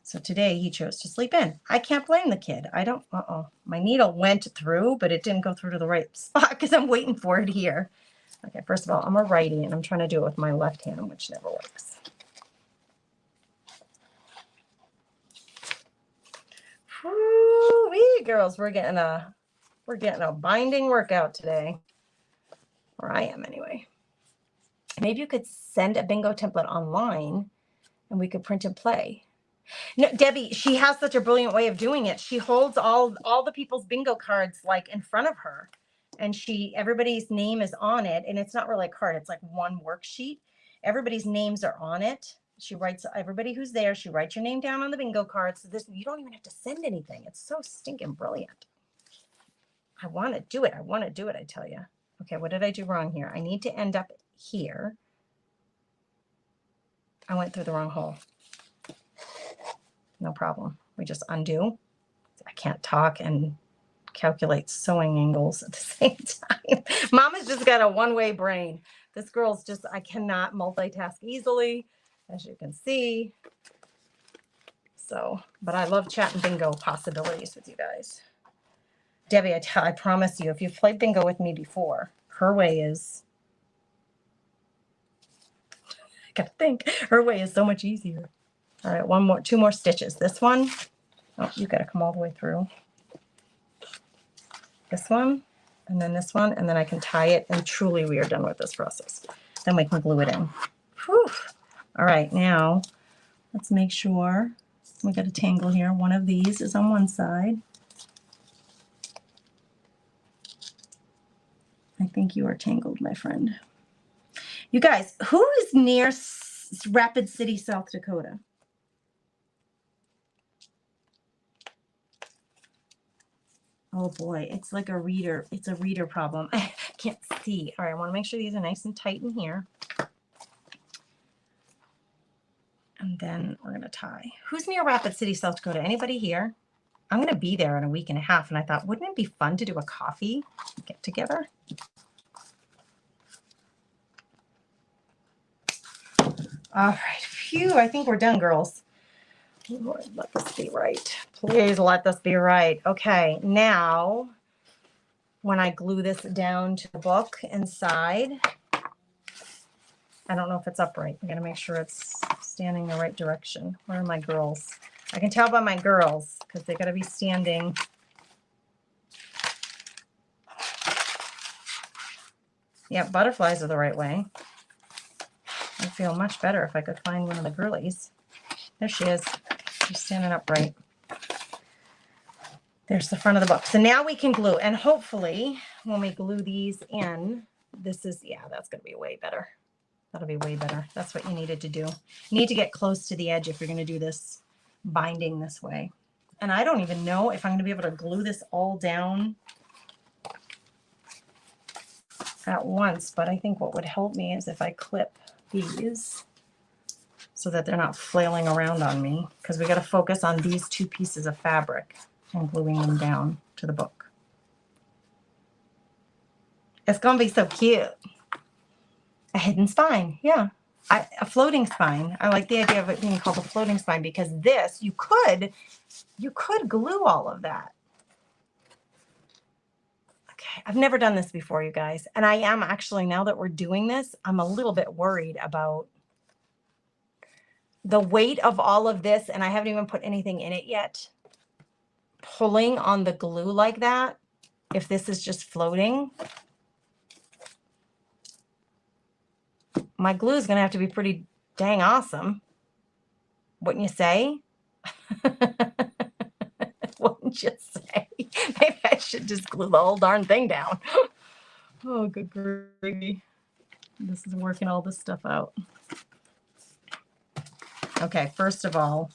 So today he chose to sleep in. I can't blame the kid. My needle went through, but it didn't go through to the right spot because I'm waiting for it here. Okay, first of all, I'm a righty and I'm trying to do it with my left hand, which never works. Woo-wee, girls, we're getting a binding workout today. Or I am anyway. Maybe you could send a bingo template online and we could print and play. No, Debbie, she has such a brilliant way of doing it. She holds all the people's bingo cards like in front of her, and everybody's name is on it, and it's not really a card. It's like one worksheet. Everybody's names are on it. She writes everybody who's there. She writes your name down on the bingo card. So you don't even have to send anything. It's so stinking brilliant. I want to do it. I tell you. Okay, what did I do wrong here? I need to end up here. I went through the wrong hole. No problem. We just undo. I can't talk and calculate sewing angles at the same time. Mama's just got a one-way brain. This girl's just, I cannot multitask easily, as you can see. So, but I love chatting bingo possibilities with you guys. Debbie, I promise you, if you've played bingo with me before, her way is, I gotta think, her way is so much easier. All right, two more stitches. This one, oh, you gotta come all the way through. This one, and then this one, and then I can tie it, and truly we are done with this process. Then we can glue it in. Whew. All right, now let's make sure we got a tangle here. One of these is on one side. I think you are tangled, my friend. You guys, who is near Rapid City, South Dakota? Oh boy, it's like a reader. It's a reader problem. I can't see. All right, I want to make sure these are nice and tight in here. And then we're going to tie. Who's near Rapid City, South Dakota? Anybody here? I'm going to be there in a week and a half. And I thought, wouldn't it be fun to do a coffee get together? All right. Phew, I think we're done, girls. Lord, let this be right. Please let this be right. Okay, now when I glue this down to the book inside, I don't know if it's upright. I'm going to make sure it's standing the right direction. Where are my girls? I can tell by my girls because they got to be standing. Yeah, butterflies are the right way. I'd feel much better if I could find one of the girlies. There she is. She's standing upright. There's the front of the book. So now we can glue. And hopefully when we glue these in, this is, yeah, that's going to be way better. That'll be way better. That's what you needed to do. You need to get close to the edge if you're going to do this binding this way. And I don't even know if I'm going to be able to glue this all down at once, but I think what would help me is if I clip these so that they're not flailing around on me, because we got to focus on these two pieces of fabric and gluing them down to the book. It's going to be so cute. A hidden spine, yeah. A floating spine. I like the idea of it being called a floating spine because this, you could glue all of that. Okay, I've never done this before, you guys. And I am actually, now that we're doing this, I'm a little bit worried about the weight of all of this, and I haven't even put anything in it yet. Pulling on the glue like that, if this is just floating, my glue is going to have to be pretty dang awesome. Wouldn't you say? Wouldn't you say? Maybe I should just glue the whole darn thing down. Oh, good gravy. This is working all this stuff out. Okay, first of all,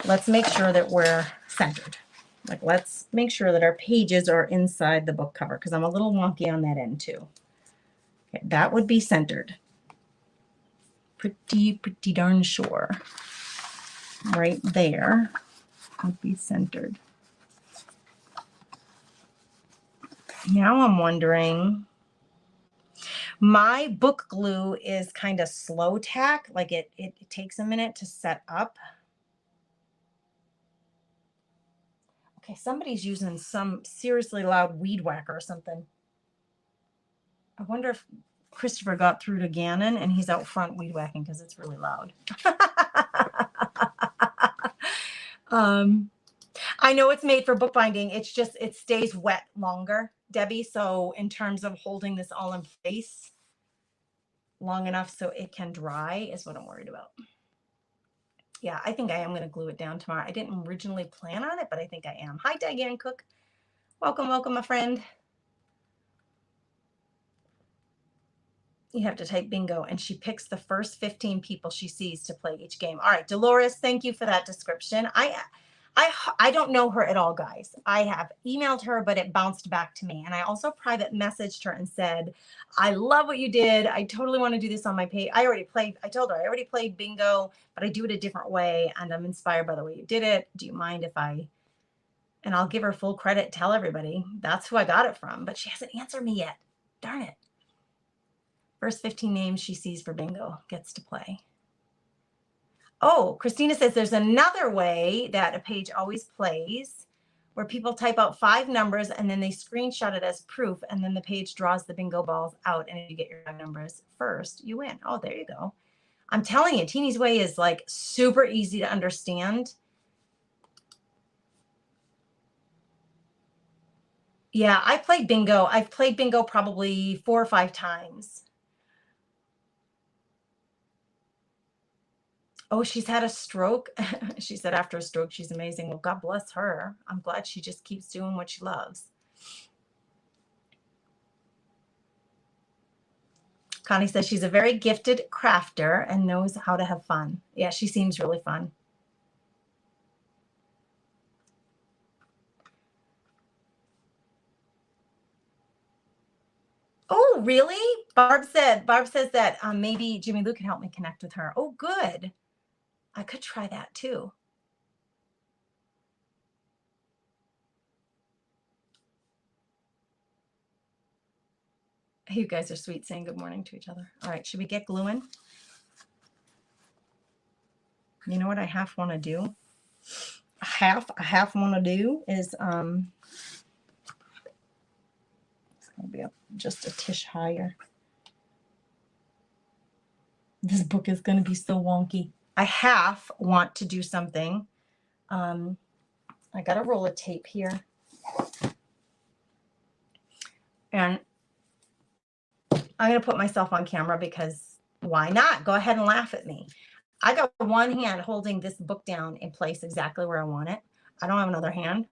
let's make sure that we're centered. Like, let's make sure that our pages are inside the book cover, because I'm a little wonky on that end too. Okay, that would be centered. Pretty darn sure. Right there would be centered. Now I'm wondering, my book glue is kind of slow tack, like it takes a minute to set up. Okay, somebody's using some seriously loud weed whacker or something. I wonder if Christopher got through to Gannon and he's out front weed whacking because it's really loud. I know it's made for bookbinding. It's just, it stays wet longer, Debbie. So in terms of holding this all in place long enough so it can dry is what I'm worried about. Yeah, I think I am going to glue it down tomorrow. I didn't originally plan on it, but I think I am. Hi, Diane Cook. Welcome, welcome, my friend. You have to type bingo, and she picks the first 15 people she sees to play each game. All right, Dolores, thank you for that description. I don't know her at all, guys. I have emailed her, but it bounced back to me. And I also private messaged her and said, I love what you did. I totally want to do this on my page. I told her I already played bingo, but I do it a different way. And I'm inspired by the way you did it. Do you mind if and I'll give her full credit, tell everybody that's who I got it from, but she hasn't answered me yet. Darn it. First 15 names she sees for bingo gets to play. Oh, Christina says there's another way that a page always plays where people type out 5 numbers and then they screenshot it as proof, and then the page draws the bingo balls out, and if you get your 5 numbers first, you win. Oh, there you go. I'm telling you, Teeny's way is like super easy to understand. Yeah, I played bingo. I've played bingo probably 4 or 5 times. Oh, she's had a stroke. She said after a stroke, she's amazing. Well, God bless her. I'm glad she just keeps doing what she loves. Connie says she's a very gifted crafter and knows how to have fun. Yeah, she seems really fun. Oh, really? Barb says that maybe Jimmy Lou can help me connect with her. Oh, good. I could try that too. You guys are sweet saying good morning to each other. All right, should we get gluing? You know what I half want to do? I half want to do is it's gonna be up just a tish higher. This book is gonna be so wonky. I half want to do something. I got a roll of tape here. And I'm going to put myself on camera because why not? Go ahead and laugh at me. I got one hand holding this book down in place exactly where I want it. I don't have another hand,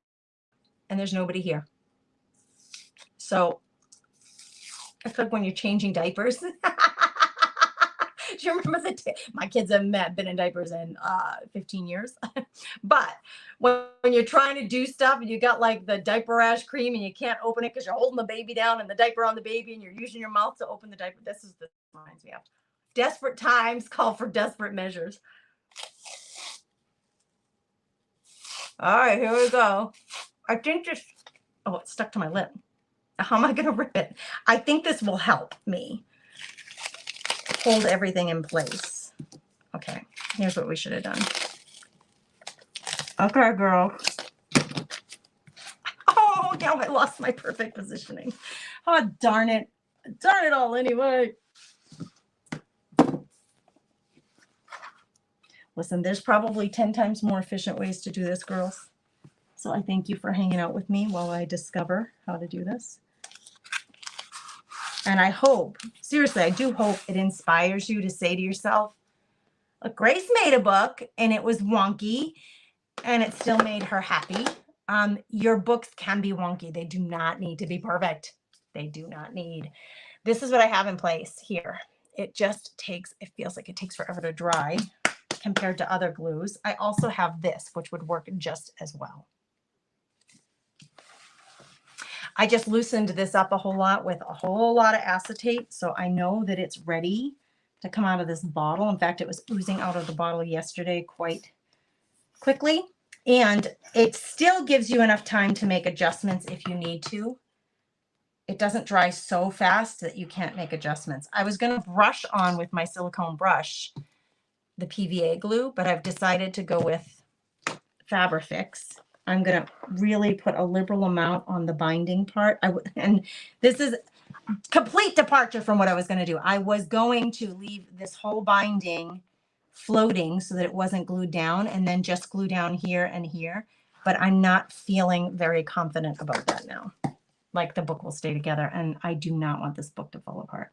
and there's nobody here. So it's like when you're changing diapers. Do you remember my kids have been in diapers in 15 years. But when you're trying to do stuff and you got like the diaper rash cream and you can't open it because you're holding the baby down and the diaper on the baby and you're using your mouth to open the diaper. This reminds me of desperate times call for desperate measures. All right, here we go. I think this, oh, it's stuck to my lip. How am I going to rip it? I think this will help me hold everything in place. Okay, here's what we should have done. Okay, girl. Oh, now I lost my perfect positioning. Oh, darn it. Darn it all anyway. Listen, there's probably 10 times more efficient ways to do this, girls. So I thank you for hanging out with me while I discover how to do this. And I hope, seriously, I do hope it inspires you to say to yourself, look, Grace made a book and it was wonky and it still made her happy. Your books can be wonky. They do not need to be perfect. They do not need. This is what I have in place here. It just takes, it feels like it takes forever to dry. compared to other glues. I also have this, which would work just as well. I just loosened this up a whole lot with a whole lot of acetate, so I know that it's ready to come out of this bottle. In fact, it was oozing out of the bottle yesterday quite quickly, and it still gives you enough time to make adjustments if you need to. It doesn't dry so fast that you can't make adjustments. I was going to brush on with my silicone brush the PVA glue, but I've decided to go with Fabrifix. I'm going to really put a liberal amount on the binding part. And this is complete departure from what I was going to do. I was going to leave this whole binding floating so that it wasn't glued down and then just glue down here and here. But I'm not feeling very confident about that now. Like the book will stay together, and I do not want this book to fall apart.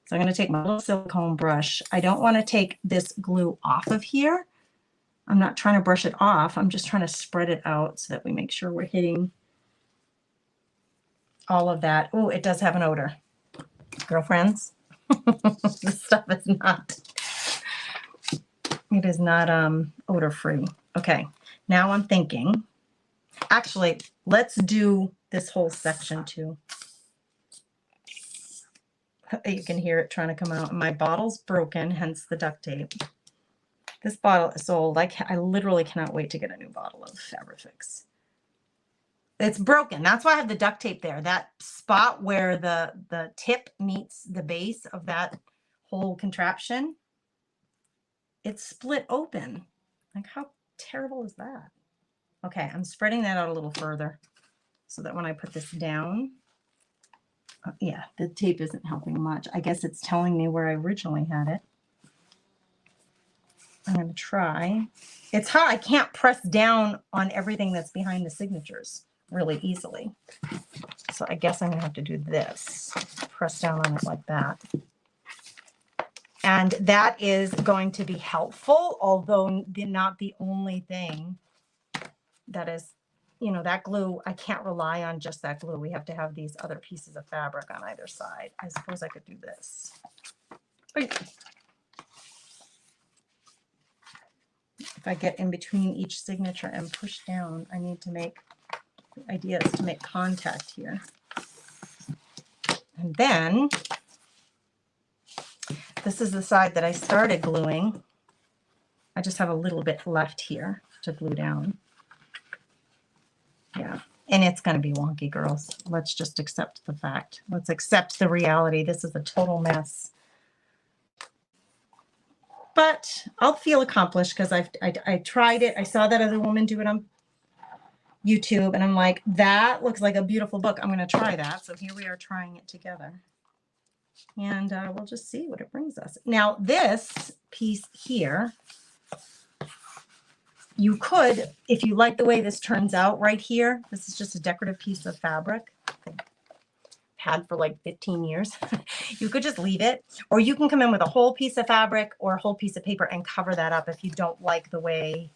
So I'm going to take my little silicone brush. I don't want to take this glue off of here. I'm not trying to brush it off. I'm just trying to spread it out so that we make sure we're hitting all of that. Oh, it does have an odor. Girlfriends, this stuff is not, it is not odor free. Okay, now I'm thinking, actually, let's do this whole section too. You can hear it trying to come out. My bottle's broken, hence the duct tape. This bottle is so old. I literally cannot wait to get a new bottle of Fabrifix. It's broken. That's why I have the duct tape there. That spot where the tip meets the base of that whole contraption, it's split open. Like, how terrible is that? Okay, I'm spreading that out a little further so that when I put this down, yeah, the tape isn't helping much. I guess it's telling me where I originally had it. I'm going to try. It's hard. I can't press down on everything that's behind the signatures really easily. So I guess I'm going to have to do this. Press down on it like that. And that is going to be helpful, although not the only thing that is, you know, that glue, I can't rely on just that glue. We have to have these other pieces of fabric on either side. I suppose I could do this. If I get in between each signature and push down, I need to make, the idea is to make contact here. And then, this is the side that I started gluing. I just have a little bit left here to glue down. Yeah, and it's going to be wonky, girls. Let's just accept the fact. Let's accept the reality. This is a total mess. But I'll feel accomplished because I tried it. I saw that other woman do it on YouTube, and I'm like, that looks like a beautiful book. I'm going to try that. So here we are trying it together. And we'll just see what it brings us. Now, this piece here, you could, if you like the way this turns out right here, this is just a decorative piece of fabric I've had for like 15 years. You could just leave it, or you can come in with a whole piece of fabric or a whole piece of paper and cover that up if you don't like the way,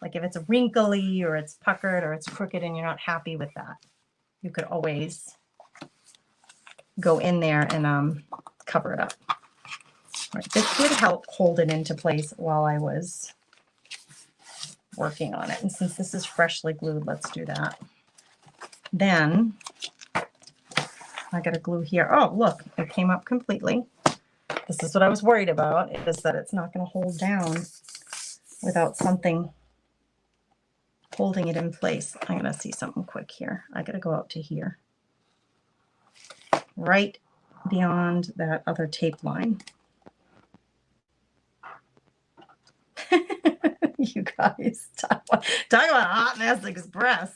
like if it's wrinkly or it's puckered or it's crooked and you're not happy with that. You could always go in there and cover it up. All right, this would help hold it into place while I was working on it. And since this is freshly glued, let's do that. Then I got to glue here. Oh, look, it came up completely. This is what I was worried about, is that it's not going to hold down without something holding it in place. I'm going to see something quick here. I got to go out to here, right beyond that other tape line. You guys, talk about Hot Mess Express.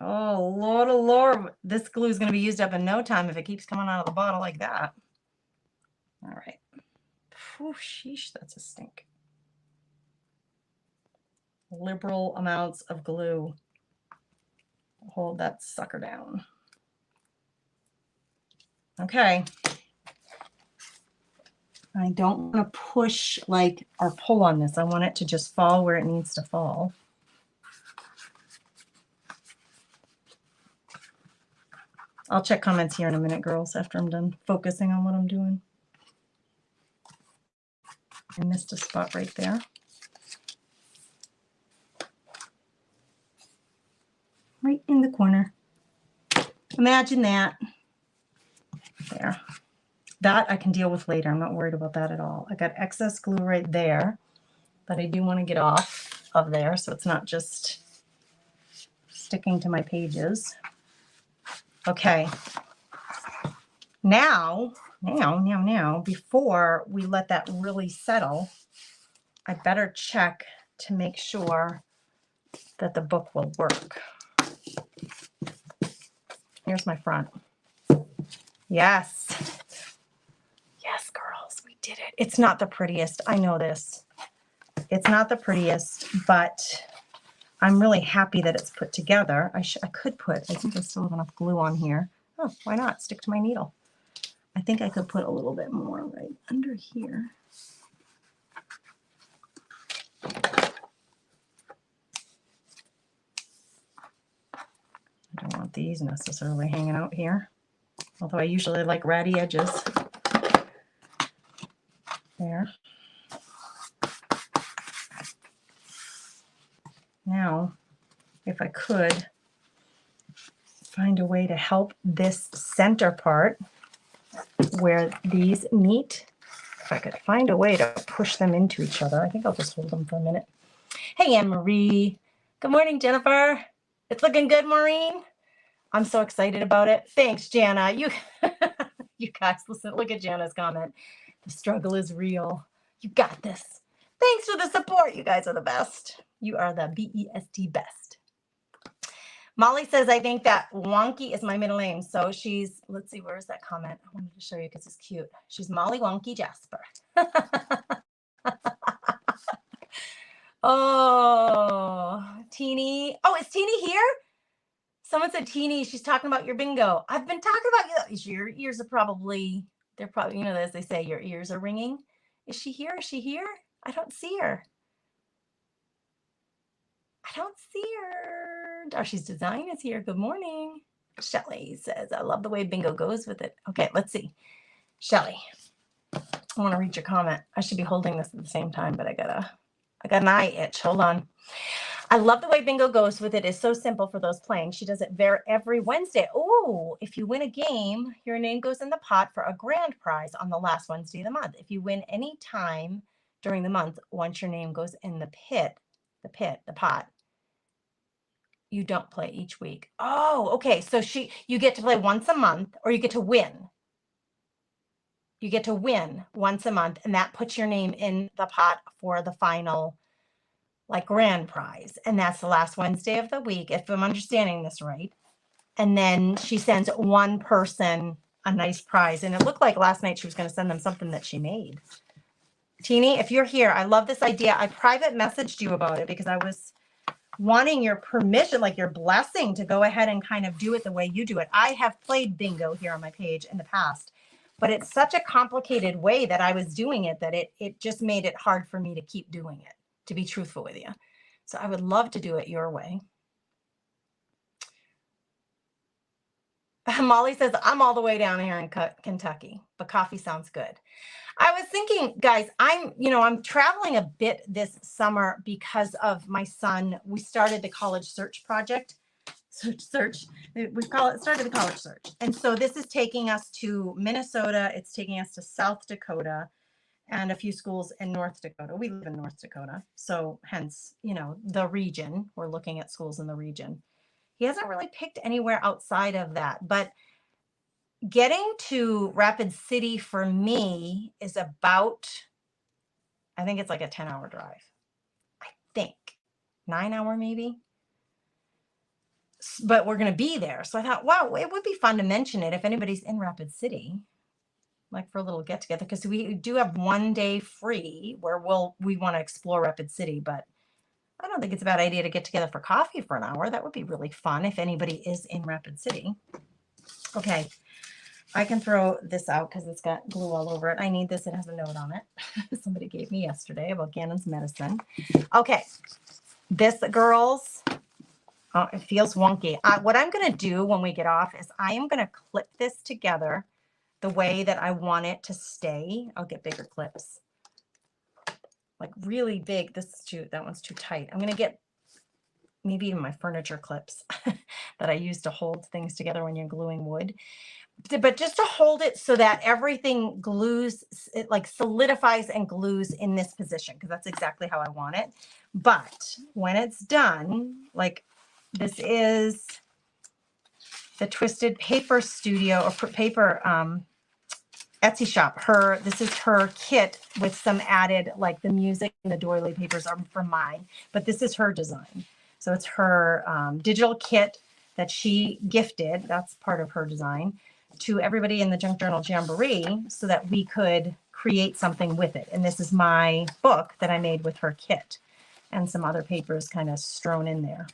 Oh, Lord, oh, Lord. This glue is going to be used up in no time if it keeps coming out of the bottle like that. All right. Whew, sheesh, that's a stink. Liberal amounts of glue. Hold that sucker down. Okay. I don't want to push like or pull on this. I want it to just fall where it needs to fall. I'll check comments here in a minute, girls, after I'm done focusing on what I'm doing. I missed a spot right there. Right in the corner. Imagine that. There. That I can deal with later. I'm not worried about that at all. I got excess glue right there that I do want to get off of there so it's not just sticking to my pages. Okay. Now, before we let that really settle, I better check to make sure that the book will work. Here's my front. Yes. Yes, girls, we did it. It's not the prettiest. I know this. It's not the prettiest, but I'm really happy that it's put together. I think I still have enough glue on here. Oh, why not? Stick to my needle. I think I could put a little bit more right under here. I don't want these necessarily hanging out here, although I usually like ratty edges. There. Now, if I could find a way to help this center part where these meet, if I could find a way to push them into each other, I think I'll just hold them for a minute. Hey, Anne-Marie. Good morning, Jennifer. It's looking good, Maureen. I'm so excited about it. Thanks, Jana. You guys, listen, look at Jana's comment. The struggle is real. You got this. Thanks for the support. You guys are the best. You are the BEST best. Molly says, I think that Wonky is my middle name. So she's, let's see, where is that comment? I wanted to show you because it's cute. She's Molly Wonky Jasper. Oh, Teeny. Oh, is Teeny here? Someone said, Teeny, she's talking about your bingo. I've been talking about you. Your ears are probably, they're probably, you know, as they say, your ears are ringing. Is she here? Is she here? I don't see her. I don't see her. Darcy's Design is here. Good morning. Shelly says, I love the way bingo goes with it. Okay, let's see. Shelly, I want to read your comment. I should be holding this at the same time, but I got an eye itch. Hold on. I love the way bingo goes with it. It's so simple for those playing. She does it every Wednesday. Oh, if you win a game, your name goes in the pot for a grand prize on the last Wednesday of the month. If you win any time during the month, once your name goes in the pot, you don't play each week. Oh, okay. So you get to play once a month, or you get to win. You get to win once a month, and that puts your name in the pot for the final grand prize. And that's the last Wednesday of the week, if I'm understanding this right. And then she sends one person a nice prize. And it looked like last night she was going to send them something that she made. Teeny, if you're here, I love this idea. I private messaged you about it because I was wanting your permission, like your blessing, to go ahead and kind of do it the way you do it. I have played bingo here on my page in the past, but it's such a complicated way that I was doing it that it just made it hard for me to keep doing it, to be truthful with you. So I would love to do it your way. Molly says, I'm all the way down here in Kentucky, but coffee sounds good. I was thinking, guys, I'm traveling a bit this summer because of my son. We started the college search project. Search. We started the college search. And so this is taking us to Minnesota. It's taking us to South Dakota and a few schools in North Dakota. We live in North Dakota. So hence, the region. We're looking at schools in the region. He hasn't really picked anywhere outside of that, but getting to Rapid City for me is about, I think it's like a 10-hour drive. I think 9-hour maybe. But we're going to be there. So I thought, wow, it would be fun to mention it if anybody's in Rapid City, like for a little get together, because we do have one day free where we want to explore Rapid City, but I don't think it's a bad idea to get together for coffee for an hour. That would be really fun if anybody is in Rapid City. Okay. I can throw this out because it's got glue all over it. I need this. It has a note on it. Somebody gave me yesterday about Gannon's medicine. Okay. This, girls, it feels wonky. What I'm going to do when we get off is I am going to clip this together the way that I want it to stay. I'll get bigger clips. like really big. This is that one's too tight. I'm going to get maybe even my furniture clips that I use to hold things together when you're gluing wood. But just to hold it so that everything glues, it like solidifies and glues in this position, because that's exactly how I want it. But when it's done, like this is the Twisted Paper Studio or paper Etsy shop. This is her kit with some added, like the music and the doily papers are from mine, but this is her design. So it's her digital kit that she gifted. That's part of her design to everybody in the Junk Journal Jamboree so that we could create something with it. And this is my book that I made with her kit and some other papers kind of strewn in there.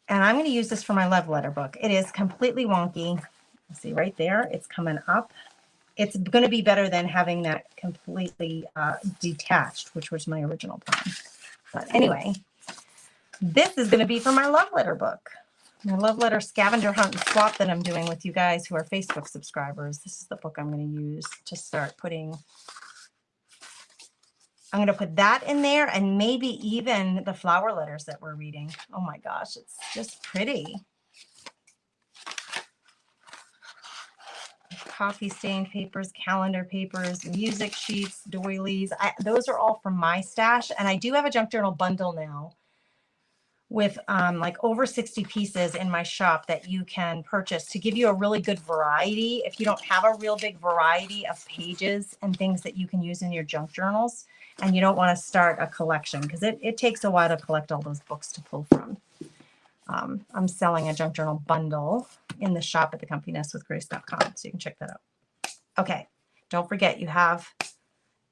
And I'm going to use this for my love letter book. It is completely wonky. See right there, it's coming up. It's going to be better than having that completely detached, which was my original plan. But anyway, this is going to be for my love letter book. My love letter scavenger hunt and swap that I'm doing with you guys who are Facebook subscribers. This is the book I'm going to use to start putting. I'm going to put that in there and maybe even the flower letters that we're reading. Oh my gosh, it's just pretty. Coffee stained papers, calendar papers, music sheets, doilies. Those are all from my stash. And I do have a junk journal bundle now with like over 60 pieces in my shop that you can purchase to give you a really good variety. If you don't have a real big variety of pages and things that you can use in your junk journals, and you don't want to start a collection, because it takes a while to collect all those books to pull from. I'm selling a junk journal bundle in the shop at thecomfynestwithgrace.com, so you can check that out. Okay, don't forget you have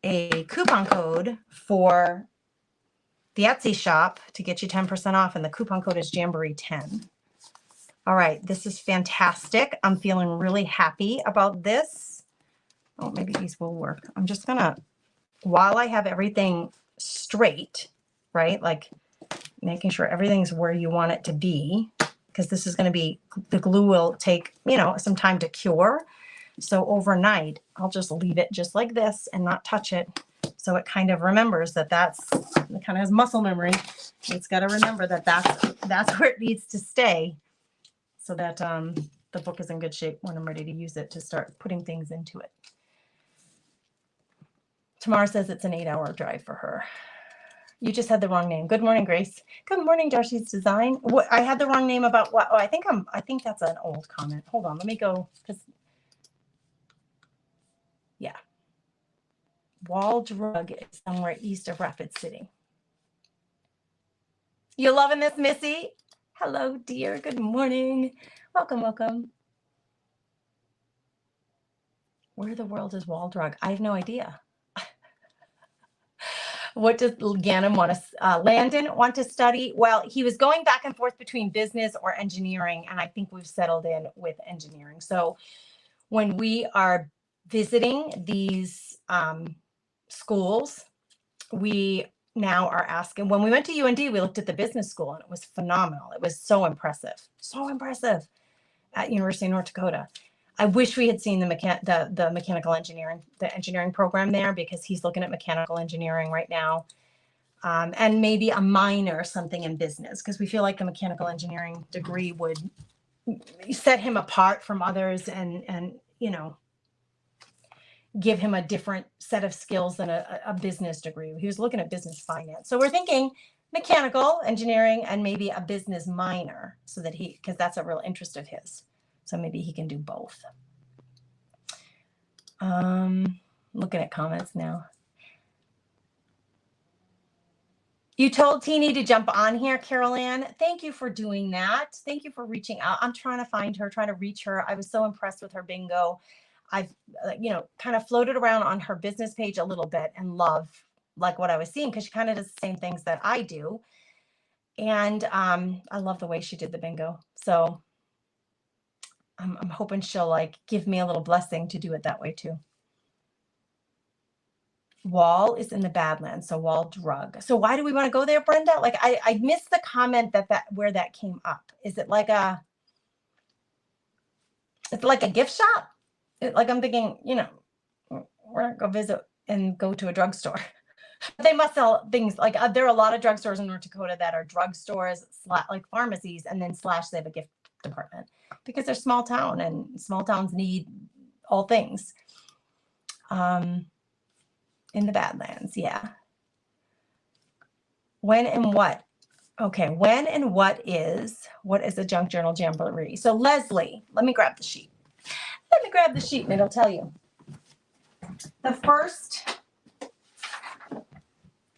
a coupon code for the Etsy shop to get you 10% off, and the coupon code is Jamboree10. All right, this is fantastic. I'm feeling really happy about this. Oh, maybe these will work. I'm just gonna, while I have everything straight, right, like making sure everything's where you want it to be, because this is going to be, the glue will take, some time to cure. So overnight, I'll just leave it just like this and not touch it. So it kind of remembers that it kind of has muscle memory. It's got to remember that that's where it needs to stay, so that the book is in good shape when I'm ready to use it to start putting things into it. Tamara says it's an 8-hour drive for her. You just had the wrong name. Good morning, Grace. Good morning, Darcy's Design. What, I had the wrong name about what? Oh, I think that's an old comment. Hold on, let me go, because yeah. Wall Drug is somewhere east of Rapid City. You loving this, Missy? Hello, dear. Good morning. Welcome, welcome. Where the world is Wall Drug? I have no idea. What does Landon want to study? Well, he was going back and forth between business or engineering, and I think we've settled in with engineering. So when we are visiting these schools, we now are asking, when we went to UND, we looked at the business school, and it was phenomenal. It was so impressive at University of North Dakota. I wish we had seen the mechanical engineering, the engineering program there, because he's looking at mechanical engineering right now, and maybe a minor or something in business, because we feel like the mechanical engineering degree would set him apart from others and give him a different set of skills than a business degree. He was looking at business finance. So we're thinking mechanical engineering and maybe a business minor, so that because that's a real interest of his. So maybe he can do both. Looking at comments now. You told Teeny to jump on here, Carol Ann. Thank you for doing that. Thank you for reaching out. I'm trying to find her, trying to reach her. I was so impressed with her bingo. I've, kind of floated around on her business page a little bit and love like what I was seeing, because she kind of does the same things that I do. And I love the way she did the bingo. So I'm hoping she'll give me a little blessing to do it that way too. Wall is in the Badlands, so Wall Drug. So why do we want to go there, Brenda? I missed the comment that where that came up. Is it like a gift shop? I'm thinking, we're gonna go visit and go to a drugstore. They must sell things like there are a lot of drugstores in North Dakota that are drugstores, like pharmacies, and then slash they have a gift department because they're small town and small towns need all things. In the Badlands, yeah. When and what? Okay, when and what is a junk journal jamboree? So Leslie, let me grab the sheet. Let me grab the sheet and it'll tell you. The first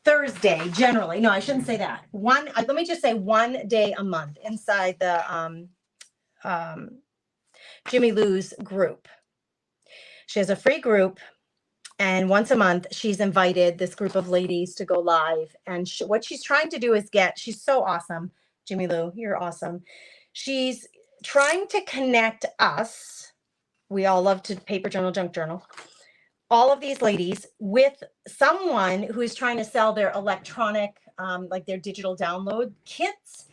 Thursday, generally, no, I shouldn't say that. Let me just say 1 day a month inside the Jimmy Lou's group. She has a free group, and once a month, she's invited this group of ladies to go live. And what she's trying to do is she's so awesome. Jimmy Lou, you're awesome. She's trying to connect us. We all love to paper journal, junk journal. All of these ladies with someone who is trying to sell their electronic, like their digital download kits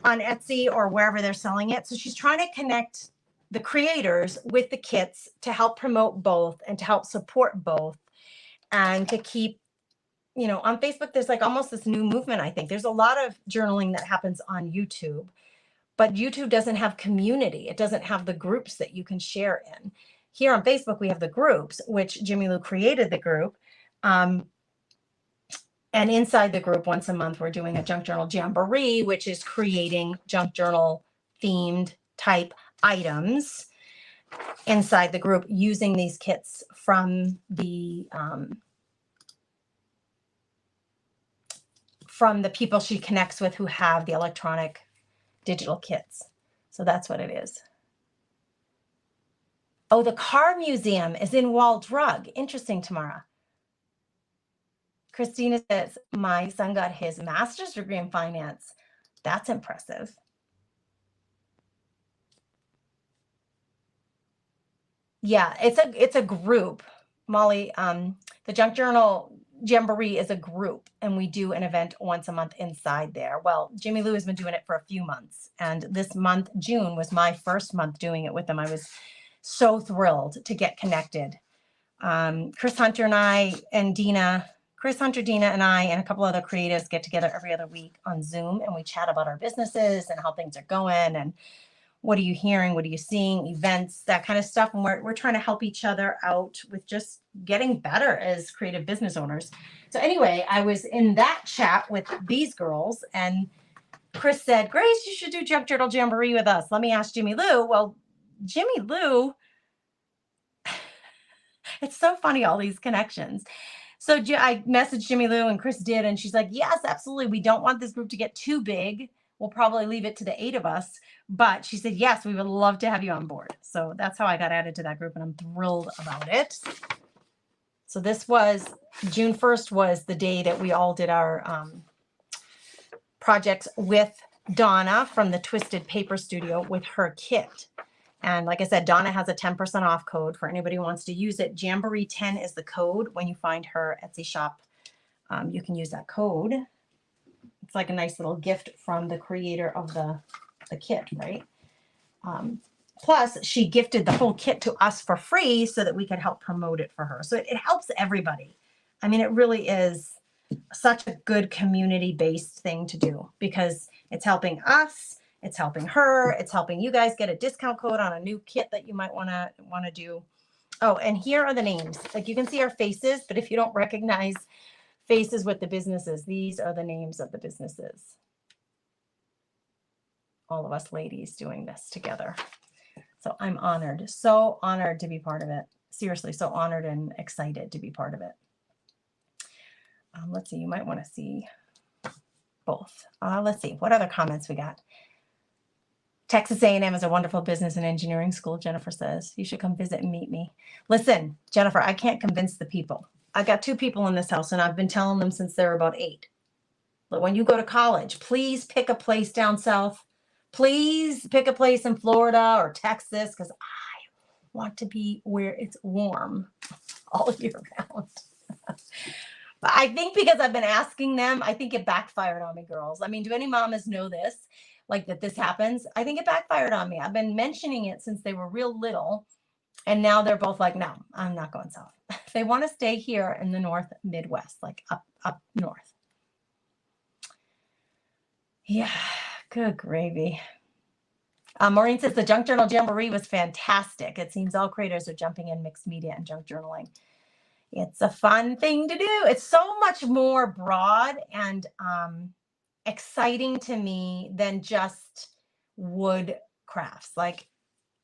on Etsy or wherever they're selling it. So she's trying to connect the creators with the kits to help promote both and to help support both and to keep, on Facebook, there's like almost this new movement. I think there's a lot of journaling that happens on YouTube, but YouTube doesn't have community. It doesn't have the groups that you can share in. Here on Facebook, we have the groups, which Jimmy Lou created the group. And inside the group, once a month, we're doing a junk journal jamboree, which is creating junk journal themed type items inside the group using these kits from the people she connects with who have the electronic digital kits. So that's what it is. Oh, the car museum is in Wall Drug. Interesting, Tamara. Christina says, my son got his master's degree in finance. That's impressive. Yeah, it's a group. Molly, the Junk Journal Jamboree is a group, and we do an event once a month inside there. Well, Jimmy Lou has been doing it for a few months, and this month, June, was my first month doing it with them. I was so thrilled to get connected. Chris Hunter and I and Dina, Chris Hunter, Dina, and I, and a couple other creatives get together every other week on Zoom, and we chat about our businesses and how things are going, and what are you hearing? What are you seeing? Events, that kind of stuff. And we're trying to help each other out with just getting better as creative business owners. So anyway, I was in that chat with these girls, and Chris said, Grace, you should do Junk Journal Jamboree with us. Let me ask Jimmy Lou. Well, Jimmy Lou, it's so funny, all these connections. So I messaged Jimmy Lou, and Chris did, and she's like, yes, absolutely. We don't want this group to get too big. We'll probably leave it to the 8 of us. But she said, yes, we would love to have you on board. So that's how I got added to that group, and I'm thrilled about it. So this was June 1st was the day that we all did our projects with Donna from the Twisted Paper Studio with her kit. And like I said, Donna has a 10% off code for anybody who wants to use it. Jamboree 10 is the code. When you find her Etsy shop, you can use that code. It's like a nice little gift from the creator of the kit, right? Plus, she gifted the whole kit to us for free so that we could help promote it for her. So it helps everybody. I mean, it really is such a good community-based thing to do because it's helping us, it's helping her, it's helping you guys get a discount code on a new kit that you might want to do. Oh, and here are the names. Like you can see our faces, but if you don't recognize faces with the businesses, these are the names of the businesses. All of us ladies doing this together. So I'm honored, so honored to be part of it. Seriously, so honored and excited to be part of it. Let's see, you might want to see both. Let's see, what other comments we got? Texas A&M is a wonderful business and engineering school, Jennifer says. You should come visit and meet me. Listen, Jennifer, I can't convince the people. I got 2 people in this house, and I've been telling them since they're about 8. But when you go to college, please pick a place down south. Please pick a place in Florida or Texas, because I want to be where it's warm all year round. But I think because I've been asking them, I think it backfired on me, girls. I mean, do any mamas know this? Like that this happens? I think it backfired on me. I've been mentioning it since they were real little. And now they're both like, no, I'm not going south. They want to stay here in the North Midwest, like up north. Yeah, good gravy. Maureen says the Junk Journal Jamboree was fantastic. It seems all creators are jumping in mixed media and junk journaling. It's a fun thing to do. It's so much more broad and exciting to me than just wood crafts. Like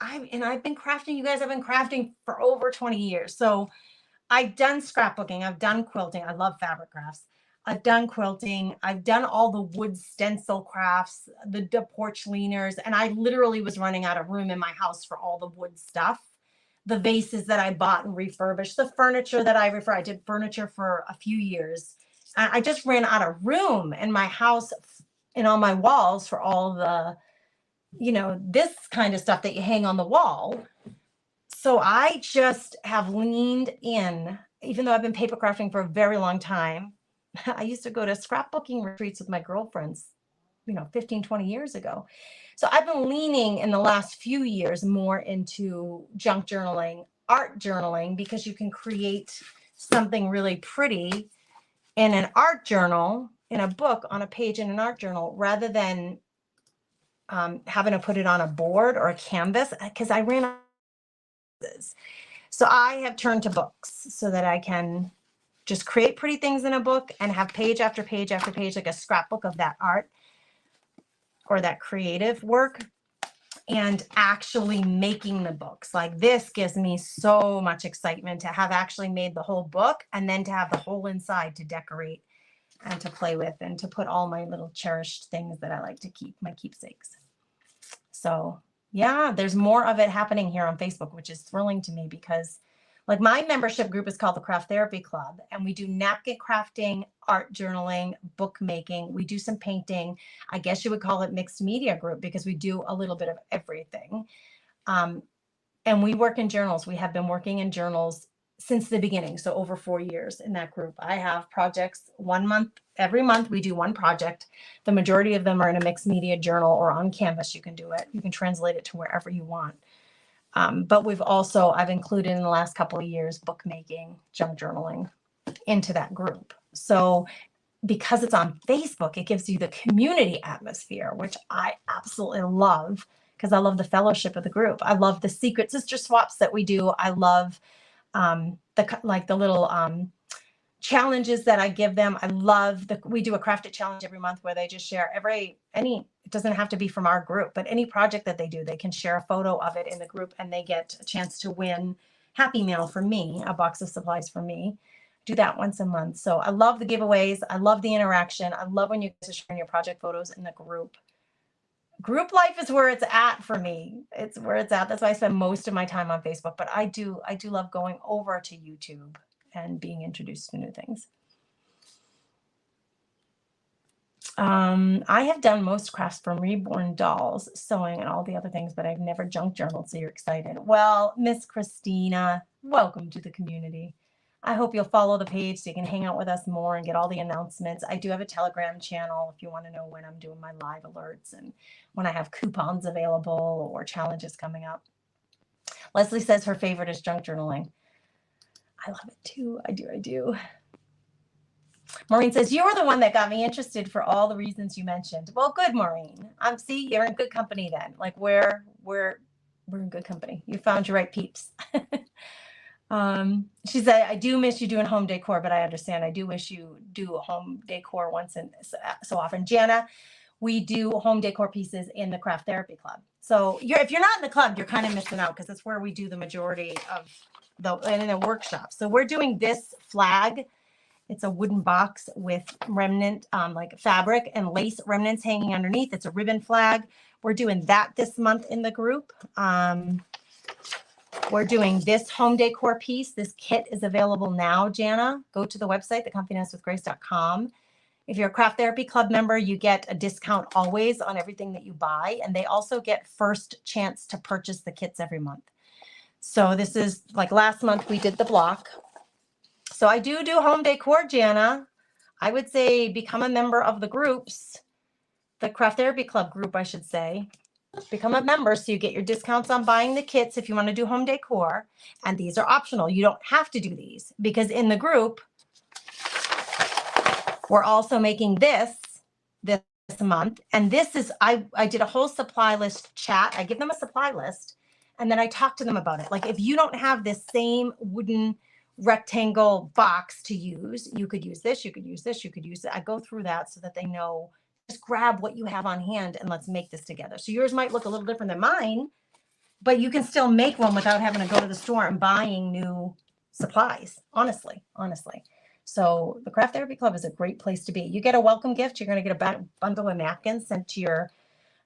I've been crafting, you guys, I've been crafting for over 20 years. So I've done scrapbooking, I've done quilting. I love fabric crafts. I've done quilting. I've done all the wood stencil crafts, the porch leaners, and I literally was running out of room in my house for all the wood stuff. The vases that I bought and refurbished, the furniture that I did furniture for a few years. I just ran out of room in my house and on my walls for all the, this kind of stuff that you hang on the wall. So I just have leaned in, even though I've been paper crafting for a very long time. I used to go to scrapbooking retreats with my girlfriends, 15, 20 years ago. So I've been leaning in the last few years more into junk journaling, art journaling, because you can create something really pretty in an art journal, in a book, on a page in an art journal, rather than having to put it on a board or a canvas, because I ran out of canvases. So I have turned to books so that I can just create pretty things in a book and have page after page after page, like a scrapbook of that art or that creative work, and actually making the books. Like this gives me so much excitement to have actually made the whole book and then to have the whole inside to decorate and to play with and to put all my little cherished things that I like to keep, my keepsakes. So yeah, there's more of it happening here on Facebook, which is thrilling to me because like my membership group is called the Craft Therapy Club, and we do napkin crafting, art journaling, bookmaking. We do some painting. I guess you would call it mixed media group because we do a little bit of everything. And we work in journals. We have been working in journals since the beginning. So over 4 years in that group. I have projects 1 month, every month we do one project. The majority of them are in a mixed media journal or on Canvas. You can do it. You can translate it to wherever you want. But I've included in the last couple of years, bookmaking, junk journaling into that group. So because it's on Facebook, it gives you the community atmosphere, which I absolutely love because I love the fellowship of the group. I love the secret sister swaps that we do. I love the little challenges that I give them. I love we do a crafted challenge every month where they just share it doesn't have to be from our group, but any project that they do, they can share a photo of it in the group and they get a chance to win Happy Meal from me, a box of supplies from me. Do that once a month. So I love the giveaways. I love the interaction. I love when you guys are sharing your project photos in the group. Group life is where it's at for me. It's where it's at. That's why I spend most of my time on Facebook, but I do love going over to YouTube and being introduced to new things. I have done most crafts from reborn dolls, sewing, and all the other things, but I've never junk journaled, so you're excited. Well, Miss Christina, welcome to the community. I hope you'll follow the page so you can hang out with us more and get all the announcements. I do have a Telegram channel if you want to know when I'm doing my live alerts and when I have coupons available or challenges coming up. Leslie says her favorite is junk journaling. I love it too. I do. Maureen says, you were the one that got me interested for all the reasons you mentioned. Well, good, Maureen. See, you're in good company then. Like we're in good company. You found your right peeps. She said, I do miss you doing home decor, but I understand. I do wish you do home decor once in so often. Jana, we do home decor pieces in the Craft Therapy Club. So if you're not in the club, you're kind of missing out because that's where we do the majority of in the workshop. So we're doing this flag. It's a wooden box with remnant, like fabric and lace remnants hanging underneath. It's a ribbon flag. We're doing that this month in the group. We're doing this home decor piece. This kit is available now, Jana. Go to the website, theconfidensewithgrace.com. If you're a Craft Therapy Club member, you get a discount always on everything that you buy. And they also get first chance to purchase the kits every month. So this is like last month we did the block. So I do home decor, Jana. I would say become a member of the groups, the Craft Therapy Club group, I should say. become a member so you get your discounts on buying the kits if you want to do home decor. And these are optional. You don't have to do these because in the group, we're also making this month. And this is, I did a whole supply list chat. I give them a supply list and then I talk to them about it. Like if you don't have this same wooden rectangle box to use, you could use this, you could use this, you could use it. I go through that so that they know, just grab what you have on hand and let's make this together. So yours might look a little different than mine, but you can still make one without having to go to the store and buying new supplies. Honestly. So the Craft Therapy Club is a great place to be. You get a welcome gift. You're going to get a bundle of napkins sent to your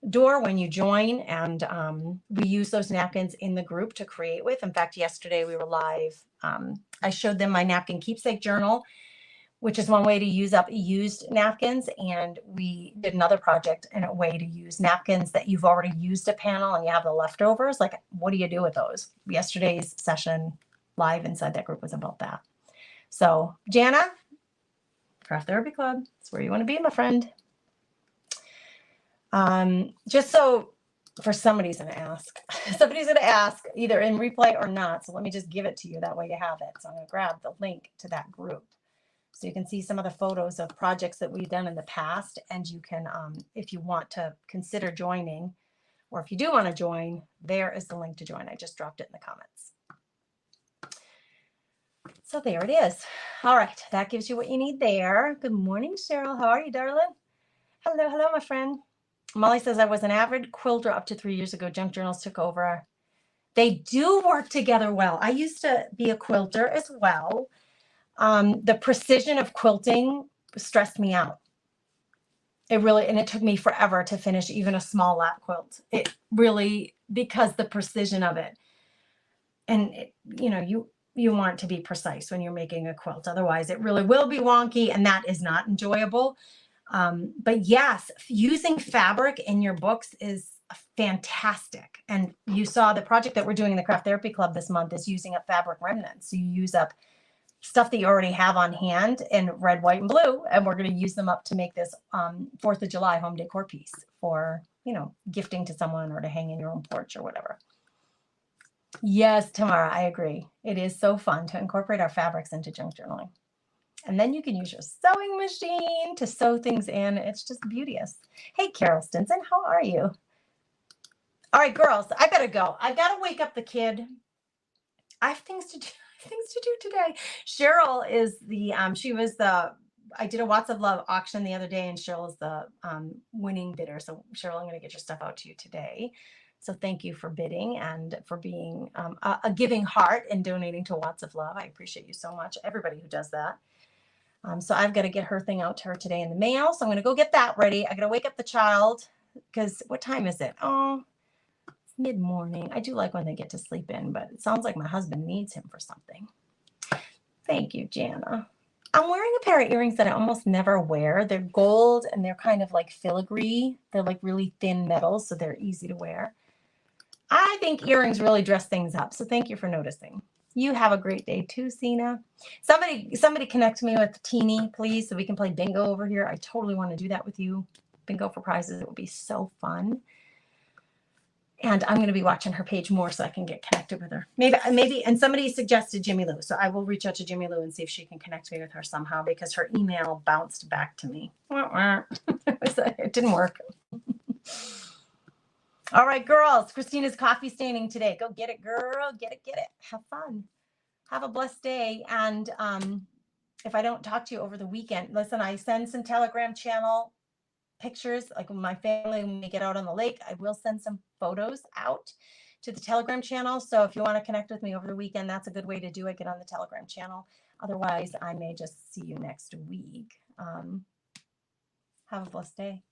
door when you join. And we use those napkins in the group to create with. In fact, yesterday we were live. I showed them my napkin keepsake journal, which is one way to use up used napkins. And we did another project in a way to use napkins that you've already used a panel and you have the leftovers. Like, what do you do with those? Yesterday's session live inside that group was about that. So, Jana, Craft Therapy Club, it's where you want to be, my friend. Just so for somebody's going to ask either in replay or not. So let me just give it to you. That way you have it. So I'm going to grab the link to that group so you can see some of the photos of projects that we've done in the past. And you can, if you want to consider joining, or if you do want to join, there is the link to join. I just dropped it in the comments. So there it is. All right. That gives you what you need there. Good morning, Cheryl. How are you, darling? Hello, my friend. Molly says, I was an avid quilter up to 3 years ago. Junk journals took over. They do work together well. I used to be a quilter as well. The precision of quilting stressed me out. It took me forever to finish even a small lap quilt. It really, because the precision of it. And you want to be precise when you're making a quilt. Otherwise, it really will be wonky, and that is not enjoyable. But yes, using fabric in your books is fantastic. And you saw the project that we're doing in the Craft Therapy Club this month is using up fabric remnants. So you use up stuff that you already have on hand in red, white, and blue, and we're going to use them up to make this 4th of July home decor piece for, gifting to someone or to hang in your own porch or whatever. Yes, Tamara, I agree. It is so fun to incorporate our fabrics into junk journaling. And then you can use your sewing machine to sew things in. It's just beauteous. Hey, Carol Stinson, how are you? All right, girls, I better go. I got to wake up the kid. I have things to do today. Cheryl is I did a Watts of Love auction the other day, and Cheryl is the winning bidder. So Cheryl, I'm going to get your stuff out to you today. So thank you for bidding and for being a giving heart and donating to Watts of Love. I appreciate you so much. Everybody who does that. So I've got to get her thing out to her today in the mail. So I'm going to go get that ready. I got to wake up the child because what time is it? Oh, it's mid-morning. I do like when they get to sleep in, but it sounds like my husband needs him for something. Thank you, Jana. I'm wearing a pair of earrings that I almost never wear. They're gold and they're kind of like filigree. They're like really thin metal, so they're easy to wear. I think earrings really dress things up. So thank you for noticing. You have a great day too, Sina. Somebody connect me with Teeny, please, so we can play bingo over here. I totally want to do that with you. Bingo for prizes. It would be so fun. And I'm going to be watching her page more so I can get connected with her. Maybe, and somebody suggested Jimmy Lou. So I will reach out to Jimmy Lou and see if she can connect me with her somehow because her email bounced back to me. It didn't work. All right, girls, Christina's coffee staining today. Go get it, girl. Get it. Have fun. Have a blessed day. And if I don't talk to you over the weekend, listen, I send some Telegram channel pictures, like my family, when we get out on the lake, I will send some photos out to the Telegram channel. So if you want to connect with me over the weekend, that's a good way to do it. Get on the Telegram channel. Otherwise, I may just see you next week. Have a blessed day.